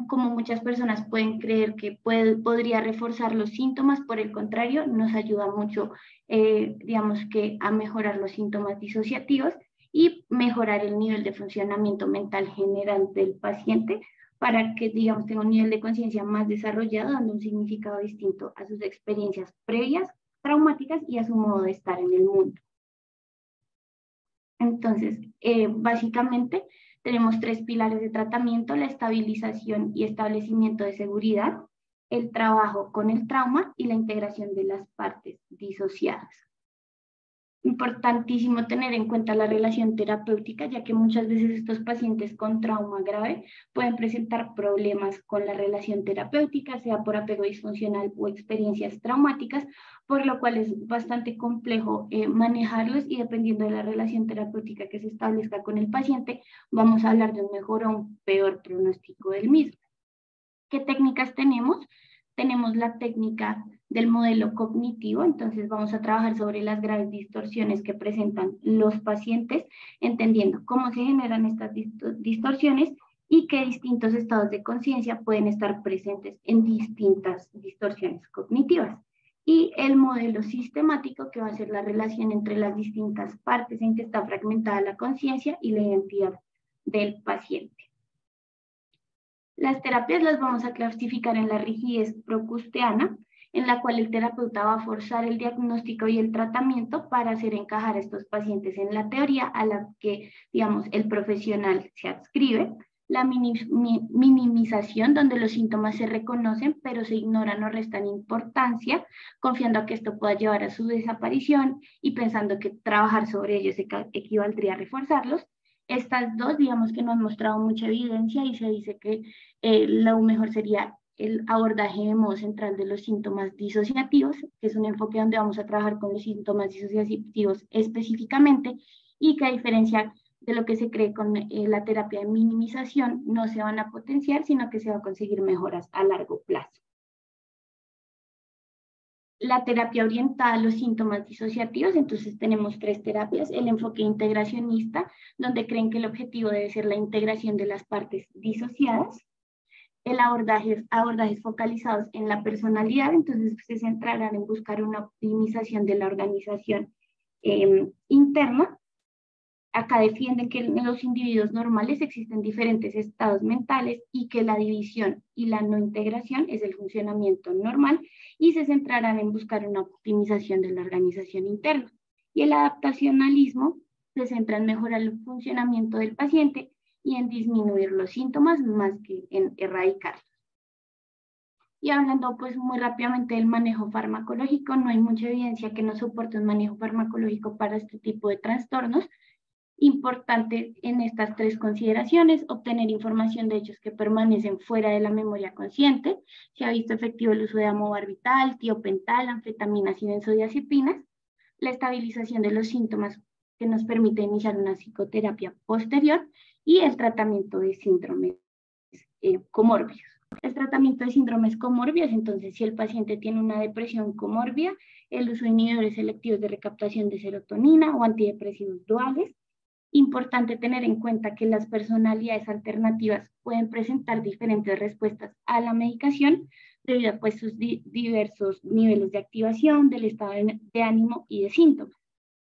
como muchas personas pueden creer que podría reforzar los síntomas, por el contrario, nos ayuda mucho, digamos que a mejorar los síntomas disociativos y mejorar el nivel de funcionamiento mental general del paciente para que, digamos, tenga un nivel de conciencia más desarrollado, dando un significado distinto a sus experiencias previas, traumáticas y a su modo de estar en el mundo. Entonces, básicamente, tenemos 3 pilares de tratamiento: la estabilización y establecimiento de seguridad, el trabajo con el trauma y la integración de las partes disociadas. Importantísimo tener en cuenta la relación terapéutica, ya que muchas veces estos pacientes con trauma grave pueden presentar problemas con la relación terapéutica, sea por apego disfuncional o experiencias traumáticas, por lo cual es bastante complejo manejarlos, y dependiendo de la relación terapéutica que se establezca con el paciente, vamos a hablar de un mejor o un peor pronóstico del mismo. ¿Qué técnicas tenemos? Tenemos la técnica del modelo cognitivo, entonces vamos a trabajar sobre las graves distorsiones que presentan los pacientes, entendiendo cómo se generan estas distorsiones y qué distintos estados de conciencia pueden estar presentes en distintas distorsiones cognitivas. Y el modelo sistemático, que va a ser la relación entre las distintas partes en que está fragmentada la conciencia y la identidad del paciente. Las terapias las vamos a clasificar en la rigidez procusteana, en la cual el terapeuta va a forzar el diagnóstico y el tratamiento para hacer encajar a estos pacientes en la teoría a la que, digamos, el profesional se adscribe. La minimización, donde los síntomas se reconocen pero se ignoran o restan importancia, confiando a que esto pueda llevar a su desaparición y pensando que trabajar sobre ellos equivaldría a reforzarlos. Estas dos, digamos que no han mostrado mucha evidencia, y se dice que lo mejor sería el abordaje de modo central de los síntomas disociativos, que es un enfoque donde vamos a trabajar con los síntomas disociativos específicamente, y que, a diferencia de lo que se cree con la terapia de minimización, no se van a potenciar, sino que se va a conseguir mejoras a largo plazo. La terapia orientada a los síntomas disociativos, entonces tenemos 3 terapias: el enfoque integracionista, donde creen que el objetivo debe ser la integración de las partes disociadas; el abordajes focalizados en la personalidad, entonces se centrarán en buscar una optimización de la organización interna. Acá defienden que en los individuos normales existen diferentes estados mentales y que la división y la no integración es el funcionamiento normal, y se centrarán en buscar una optimización de la organización interna. Y el adaptacionalismo se centra en mejorar el funcionamiento del paciente y en disminuir los síntomas más que en erradicarlos. Y hablando pues muy rápidamente del manejo farmacológico, no hay mucha evidencia que nos soporte un manejo farmacológico para este tipo de trastornos. Importante en estas 3 consideraciones: obtener información de hechos que permanecen fuera de la memoria consciente. Se ha visto efectivo el uso de amobarbital, tiopental, anfetaminas y benzodiazepinas. La estabilización de los síntomas que nos permite iniciar una psicoterapia posterior, y el tratamiento de síndromes comórbidos. El tratamiento de síndromes comórbidos, entonces, si el paciente tiene una depresión comorbia, el uso de inhibidores selectivos de recaptación de serotonina o antidepresivos duales. Importante tener en cuenta que las personalidades alternativas pueden presentar diferentes respuestas a la medicación debido a pues, sus diversos niveles de activación, del estado de ánimo y de síntomas,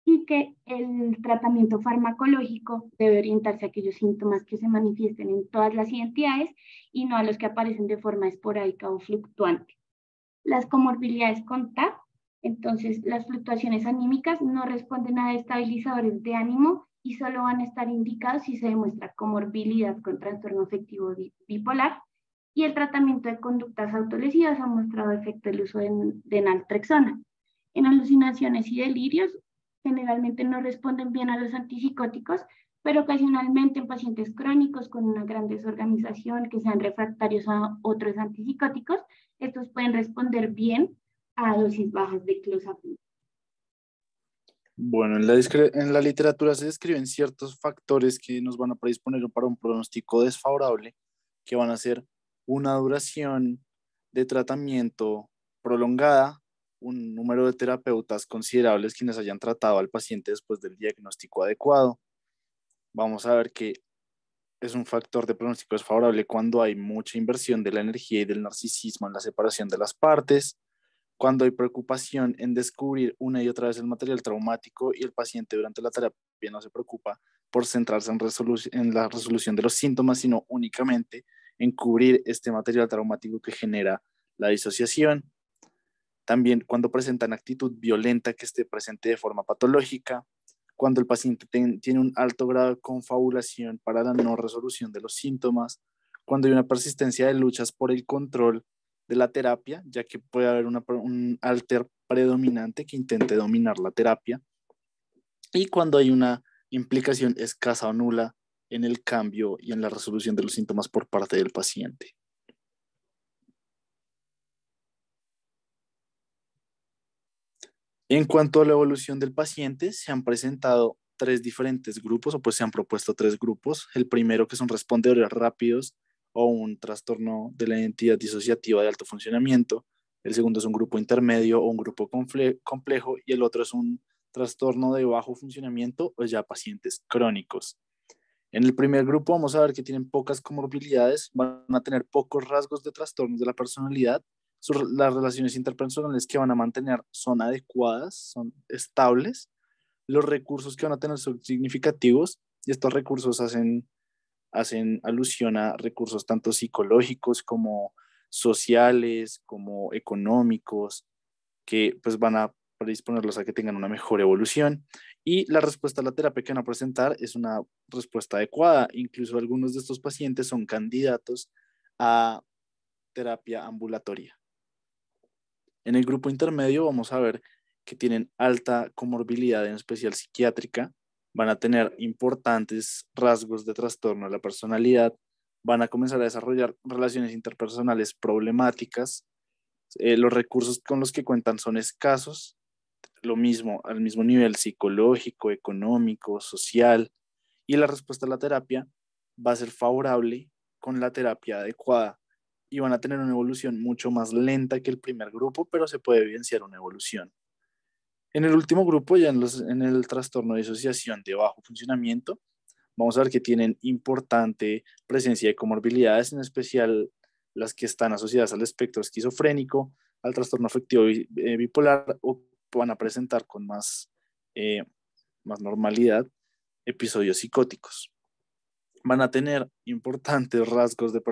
y que el tratamiento farmacológico debe orientarse a aquellos síntomas que se manifiesten en todas las identidades y no a los que aparecen de forma esporádica o fluctuante. Las comorbilidades con TAP, entonces las fluctuaciones anímicas no responden a estabilizadores de ánimo y solo van a estar indicados si se demuestra comorbilidad con trastorno afectivo bipolar, y el tratamiento de conductas autolesivas ha mostrado efecto el uso de naltrexona. En alucinaciones y delirios, generalmente no responden bien a los antipsicóticos, pero ocasionalmente en pacientes crónicos con una gran desorganización que sean refractarios a otros antipsicóticos, estos pueden responder bien a dosis bajas de clozapina. Bueno, en la literatura se describen ciertos factores que nos van a predisponer para un pronóstico desfavorable, que van a ser una duración de tratamiento prolongada, un número de terapeutas considerables quienes hayan tratado al paciente después del diagnóstico adecuado. Vamos a ver que es un factor de pronóstico desfavorable cuando hay mucha inversión de la energía y del narcisismo en la separación de las partes, cuando hay preocupación en descubrir una y otra vez el material traumático y el paciente durante la terapia no se preocupa por centrarse en la resolución de los síntomas, sino únicamente en cubrir este material traumático que genera la disociación. También cuando presentan actitud violenta que esté presente de forma patológica, cuando el paciente tiene un alto grado de confabulación para la no resolución de los síntomas, cuando hay una persistencia de luchas por el control de la terapia, ya que puede haber un alter predominante que intente dominar la terapia, y cuando hay una implicación escasa o nula en el cambio y en la resolución de los síntomas por parte del paciente. En cuanto a la evolución del paciente, se han presentado tres diferentes grupos, o pues se han propuesto tres grupos. El primero, que son respondedores rápidos o un trastorno de la identidad disociativa de alto funcionamiento. El segundo es un grupo intermedio o un grupo complejo, y el otro es un trastorno de bajo funcionamiento o ya pacientes crónicos. En el primer grupo vamos a ver que tienen pocas comorbilidades, van a tener pocos rasgos de trastornos de la personalidad. Las relaciones interpersonales que van a mantener son adecuadas, son estables. Los recursos que van a tener son significativos, y estos recursos hacen alusión a recursos tanto psicológicos como sociales, como económicos, que pues van a predisponerlos a que tengan una mejor evolución. Y la respuesta a la terapia que van a presentar es una respuesta adecuada. Incluso algunos de estos pacientes son candidatos a terapia ambulatoria. En el grupo intermedio vamos a ver que tienen alta comorbilidad, en especial psiquiátrica, van a tener importantes rasgos de trastorno de la personalidad, van a comenzar a desarrollar relaciones interpersonales problemáticas, los recursos con los que cuentan son escasos, lo mismo, al mismo nivel psicológico, económico, social, y la respuesta a la terapia va a ser favorable con la terapia adecuada, y van a tener una evolución mucho más lenta que el primer grupo, pero se puede evidenciar una evolución. En el último grupo, ya en el trastorno de disociación de bajo funcionamiento, vamos a ver que tienen importante presencia de comorbilidades, en especial las que están asociadas al espectro esquizofrénico, al trastorno afectivo bipolar, o van a presentar con más normalidad episodios psicóticos. Van a tener importantes rasgos de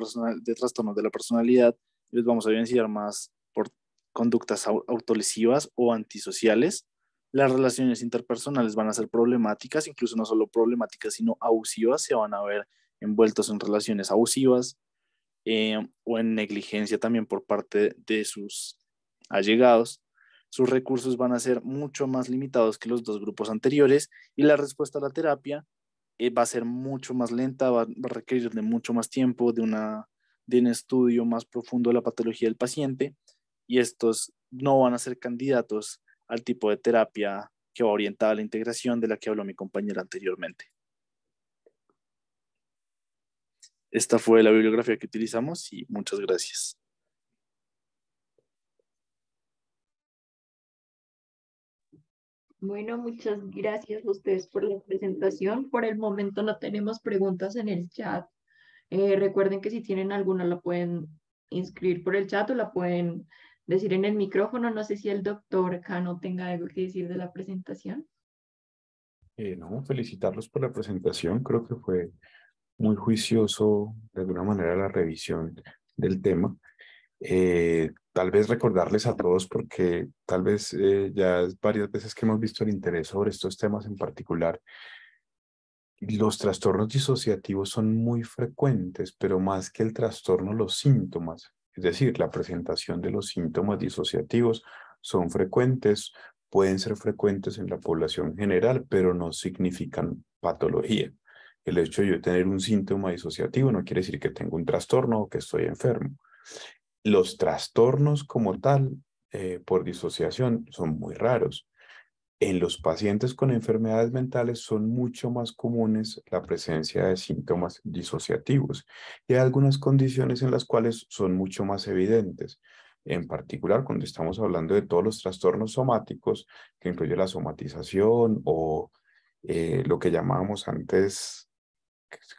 trastornos de la personalidad, y les vamos a evidenciar más por conductas autolesivas o antisociales. Las relaciones interpersonales van a ser problemáticas, incluso no solo problemáticas, sino abusivas. Se van a ver envueltos en relaciones abusivas, o en negligencia también por parte de sus allegados. Sus recursos van a ser mucho más limitados que los dos grupos anteriores, y la respuesta a la terapia va a ser mucho más lenta, va a requerir de mucho más tiempo, de un estudio más profundo de la patología del paciente, y estos no van a ser candidatos al tipo de terapia que va orientada a la integración de la que habló mi compañera anteriormente. Esta fue la bibliografía que utilizamos y muchas gracias. Bueno, muchas gracias a ustedes por la presentación. Por el momento no tenemos preguntas en el chat. Recuerden que si tienen alguna la pueden inscribir por el chat o la pueden decir en el micrófono. No sé si el doctor Cano tenga algo que decir de la presentación. No, felicitarlos por la presentación. Creo que fue muy juicioso de alguna manera la revisión del tema. Tal vez recordarles a todos, porque tal vez ya es varias veces que hemos visto el interés sobre estos temas en particular. Los trastornos disociativos son muy frecuentes, pero más que el trastorno, los síntomas, es decir, la presentación de los síntomas disociativos son frecuentes, pueden ser frecuentes en la población general, pero no significan patología. El hecho de yo tener un síntoma disociativo no quiere decir que tengo un trastorno o que estoy enfermo. Los trastornos como tal, por disociación, son muy raros. En los pacientes con enfermedades mentales son mucho más comunes la presencia de síntomas disociativos y hay algunas condiciones en las cuales son mucho más evidentes. En particular, cuando estamos hablando de todos los trastornos somáticos, que incluye la somatización o lo que llamábamos antes,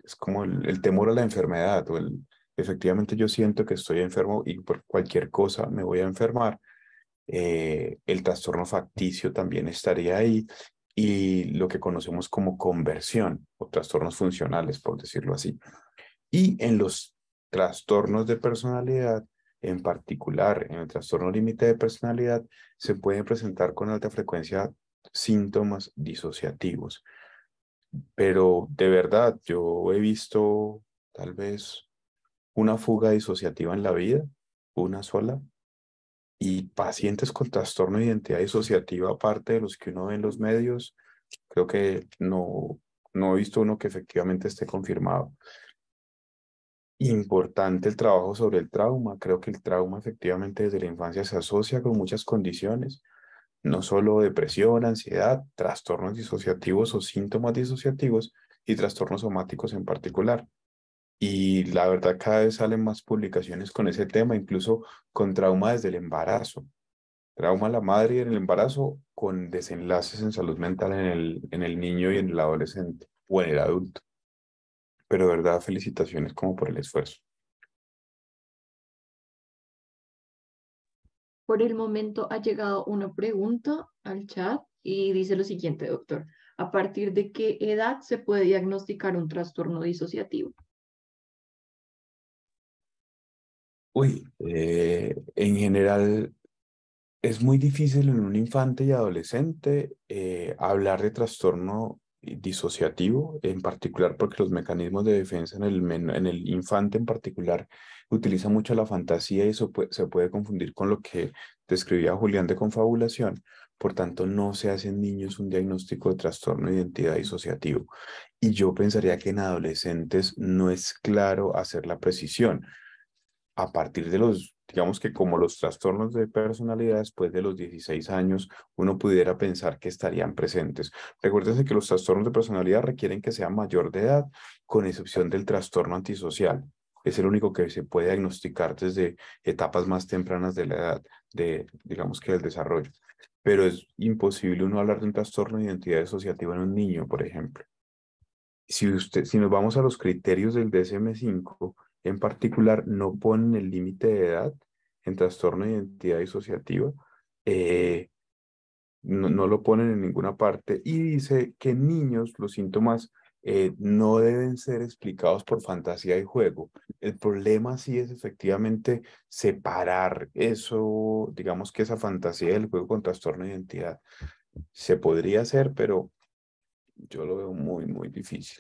es como el temor a la enfermedad o efectivamente yo siento que estoy enfermo y por cualquier cosa me voy a enfermar. El trastorno facticio también estaría ahí y lo que conocemos como conversión o trastornos funcionales, por decirlo así. Y en los trastornos de personalidad, en particular en el trastorno límite de personalidad, se pueden presentar con alta frecuencia síntomas disociativos. Pero de verdad, yo he visto tal vez una fuga disociativa en la vida, una sola, y pacientes con trastorno de identidad disociativa, aparte de los que uno ve en los medios, creo que no he visto uno que efectivamente esté confirmado. Importante el trabajo sobre el trauma. Creo que el trauma efectivamente desde la infancia se asocia con muchas condiciones, no solo depresión, ansiedad, trastornos disociativos o síntomas disociativos y trastornos somáticos en particular. Y la verdad cada vez salen más publicaciones con ese tema, incluso con trauma desde el embarazo. Trauma a la madre en el embarazo con desenlaces en salud mental en el niño y en el adolescente o en el adulto. Pero de verdad, felicitaciones como por el esfuerzo. Por el momento ha llegado una pregunta al chat y dice lo siguiente, doctor. ¿A partir de qué edad se puede diagnosticar un trastorno disociativo? En general es muy difícil en un infante y adolescente hablar de trastorno disociativo, en particular porque los mecanismos de defensa en el infante en particular utilizan mucho la fantasía y eso se puede confundir con lo que describía Julián de confabulación. Por tanto, no se hace en niños un diagnóstico de trastorno de identidad disociativo. Y yo pensaría que en adolescentes no es claro hacer la precisión a partir de digamos que como los trastornos de personalidad después de los 16 años, uno pudiera pensar que estarían presentes. Recuérdense que los trastornos de personalidad requieren que sea mayor de edad, con excepción del trastorno antisocial. Es el único que se puede diagnosticar desde etapas más tempranas de la edad, digamos que del desarrollo. Pero es imposible uno hablar de un trastorno de identidad disociativa en un niño, por ejemplo. Si nos vamos a los criterios del DSM-5, en particular, no ponen el límite de edad en trastorno de identidad disociativa, eh, no lo ponen en ninguna parte y dice que en niños los síntomas no deben ser explicados por fantasía y juego. El problema sí es efectivamente separar eso, digamos que esa fantasía del juego con trastorno de identidad. Se podría hacer, pero yo lo veo muy, muy difícil.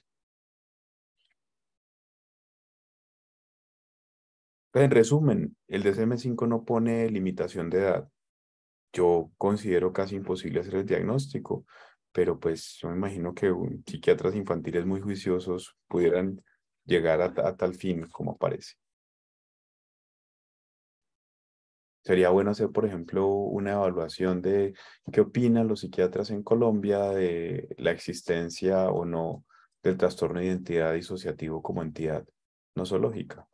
En resumen, el DSM-5 no pone limitación de edad. Yo considero casi imposible hacer el diagnóstico, pero pues yo me imagino que psiquiatras infantiles muy juiciosos pudieran llegar a tal fin como parece. Sería bueno hacer, por ejemplo, una evaluación de qué opinan los psiquiatras en Colombia de la existencia o no del trastorno de identidad disociativo como entidad nosológica.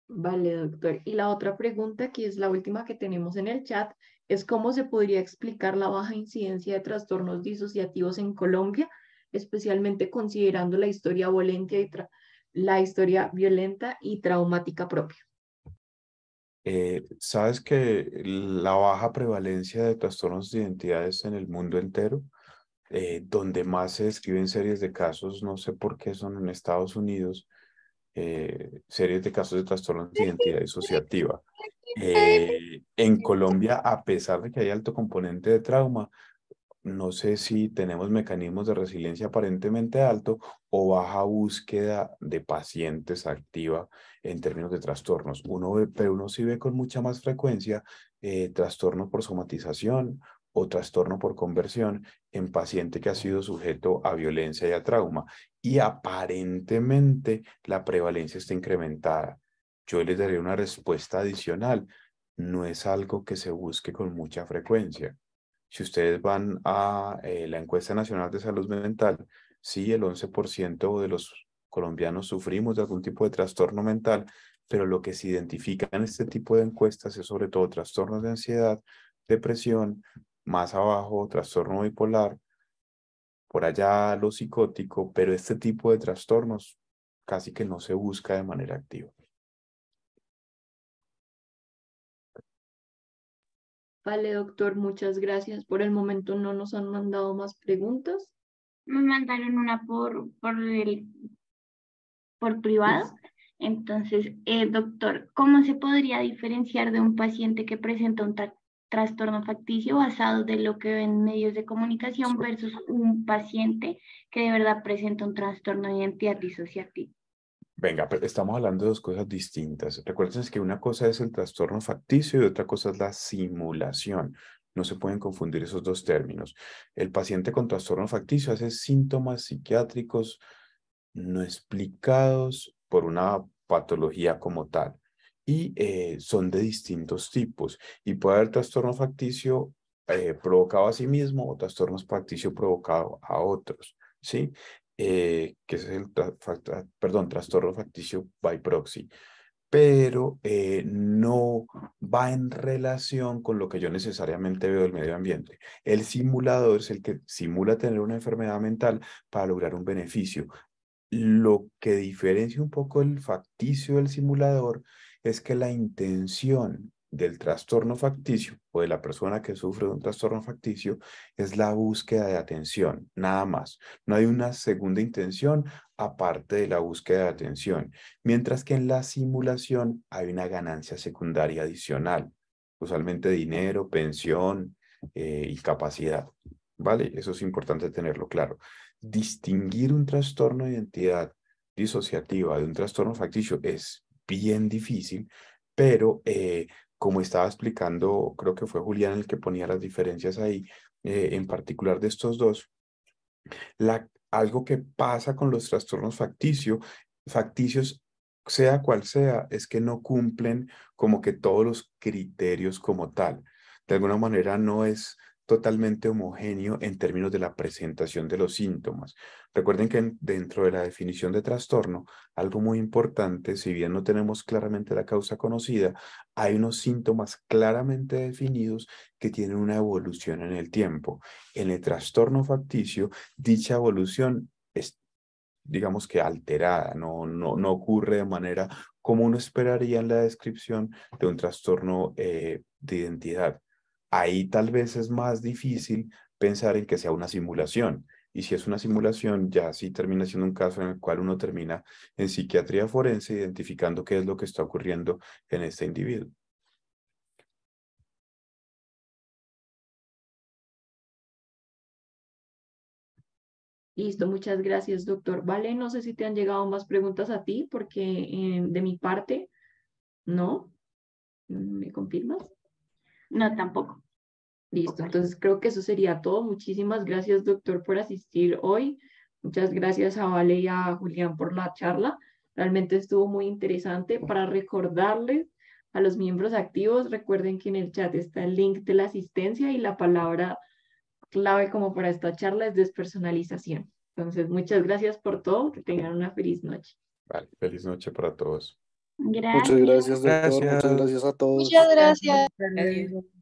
Vale, doctor. Y la otra pregunta, que es la última que tenemos en el chat, es cómo se podría explicar la baja incidencia de trastornos disociativos en Colombia, especialmente considerando la historia violenta y traumática propia. ¿Sabes que la baja prevalencia de trastornos de identidades en el mundo entero, donde más se describen series de casos, no sé por qué son en Estados Unidos, series de casos de trastornos de identidad disociativa? En Colombia, a pesar de que hay alto componente de trauma, no sé si tenemos mecanismos de resiliencia aparentemente alto o baja búsqueda de pacientes activa en términos de trastornos. Pero uno sí ve con mucha más frecuencia trastorno por somatización o trastorno por conversión en paciente que ha sido sujeto a violencia y a trauma. Y aparentemente la prevalencia está incrementada. Yo les daré una respuesta adicional. No es algo que se busque con mucha frecuencia. Si ustedes van a la encuesta nacional de salud mental, sí, el 11% de los colombianos sufrimos de algún tipo de trastorno mental, pero lo que se identifica en este tipo de encuestas es sobre todo trastornos de ansiedad, depresión, más abajo, trastorno bipolar, por allá lo psicótico, pero este tipo de trastornos casi que no se busca de manera activa. Vale, doctor, muchas gracias. Por el momento no nos han mandado más preguntas. Me mandaron una por privado. Listo. Entonces, doctor, ¿cómo se podría diferenciar de un paciente que presenta un trastorno facticio basado de lo que ve en medios de comunicación versus un paciente que de verdad presenta un trastorno de identidad disociativa? Venga, pero estamos hablando de dos cosas distintas. Recuerden que una cosa es el trastorno facticio y otra cosa es la simulación. No se pueden confundir esos dos términos. El paciente con trastorno facticio hace síntomas psiquiátricos no explicados por una patología como tal y son de distintos tipos. Y puede haber trastorno facticio provocado a sí mismo o trastorno facticio provocado a otros, ¿sí? Que es el trastorno facticio by proxy, pero no va en relación con lo que yo necesariamente veo del medio ambiente. El simulador es el que simula tener una enfermedad mental para lograr un beneficio. Lo que diferencia un poco el facticio del simulador es que la intención del trastorno facticio o de la persona que sufre de un trastorno facticio es la búsqueda de atención, nada más. No hay una segunda intención aparte de la búsqueda de atención, mientras que en la simulación hay una ganancia secundaria adicional, usualmente dinero, pensión y capacidad. ¿Vale? Eso es importante tenerlo claro. Distinguir un trastorno de identidad disociativa de un trastorno facticio es bien difícil, pero como estaba explicando, creo que fue Julián el que ponía las diferencias ahí, en particular de estos dos, algo que pasa con los trastornos facticios, sea cual sea, es que no cumplen como que todos los criterios como tal. De alguna manera no es totalmente homogéneo en términos de la presentación de los síntomas. Recuerden que dentro de la definición de trastorno, algo muy importante, si bien no tenemos claramente la causa conocida, hay unos síntomas claramente definidos que tienen una evolución en el tiempo. En el trastorno facticio, dicha evolución es, digamos que alterada, no ocurre de manera como uno esperaría en la descripción de un trastorno de identidad. Ahí tal vez es más difícil pensar en que sea una simulación. Y si es una simulación, ya sí termina siendo un caso en el cual uno termina en psiquiatría forense identificando qué es lo que está ocurriendo en este individuo. Listo, muchas gracias, doctor. Vale, no sé si te han llegado más preguntas a ti, porque de mi parte, no. ¿Me confirmas? No, tampoco. Listo, entonces creo que eso sería todo. Muchísimas gracias, doctor, por asistir hoy. Muchas gracias a Vale y a Julián por la charla. Realmente estuvo muy interesante. Para recordarles a los miembros activos, recuerden que en el chat está el link de la asistencia y la palabra clave como para esta charla es despersonalización. Entonces, muchas gracias por todo. Que tengan una feliz noche. Vale, feliz noche para todos. Muchas Gracias. gracias, doctor. Muchas Gracias. gracias a todos. Muchas gracias. Hasta luego.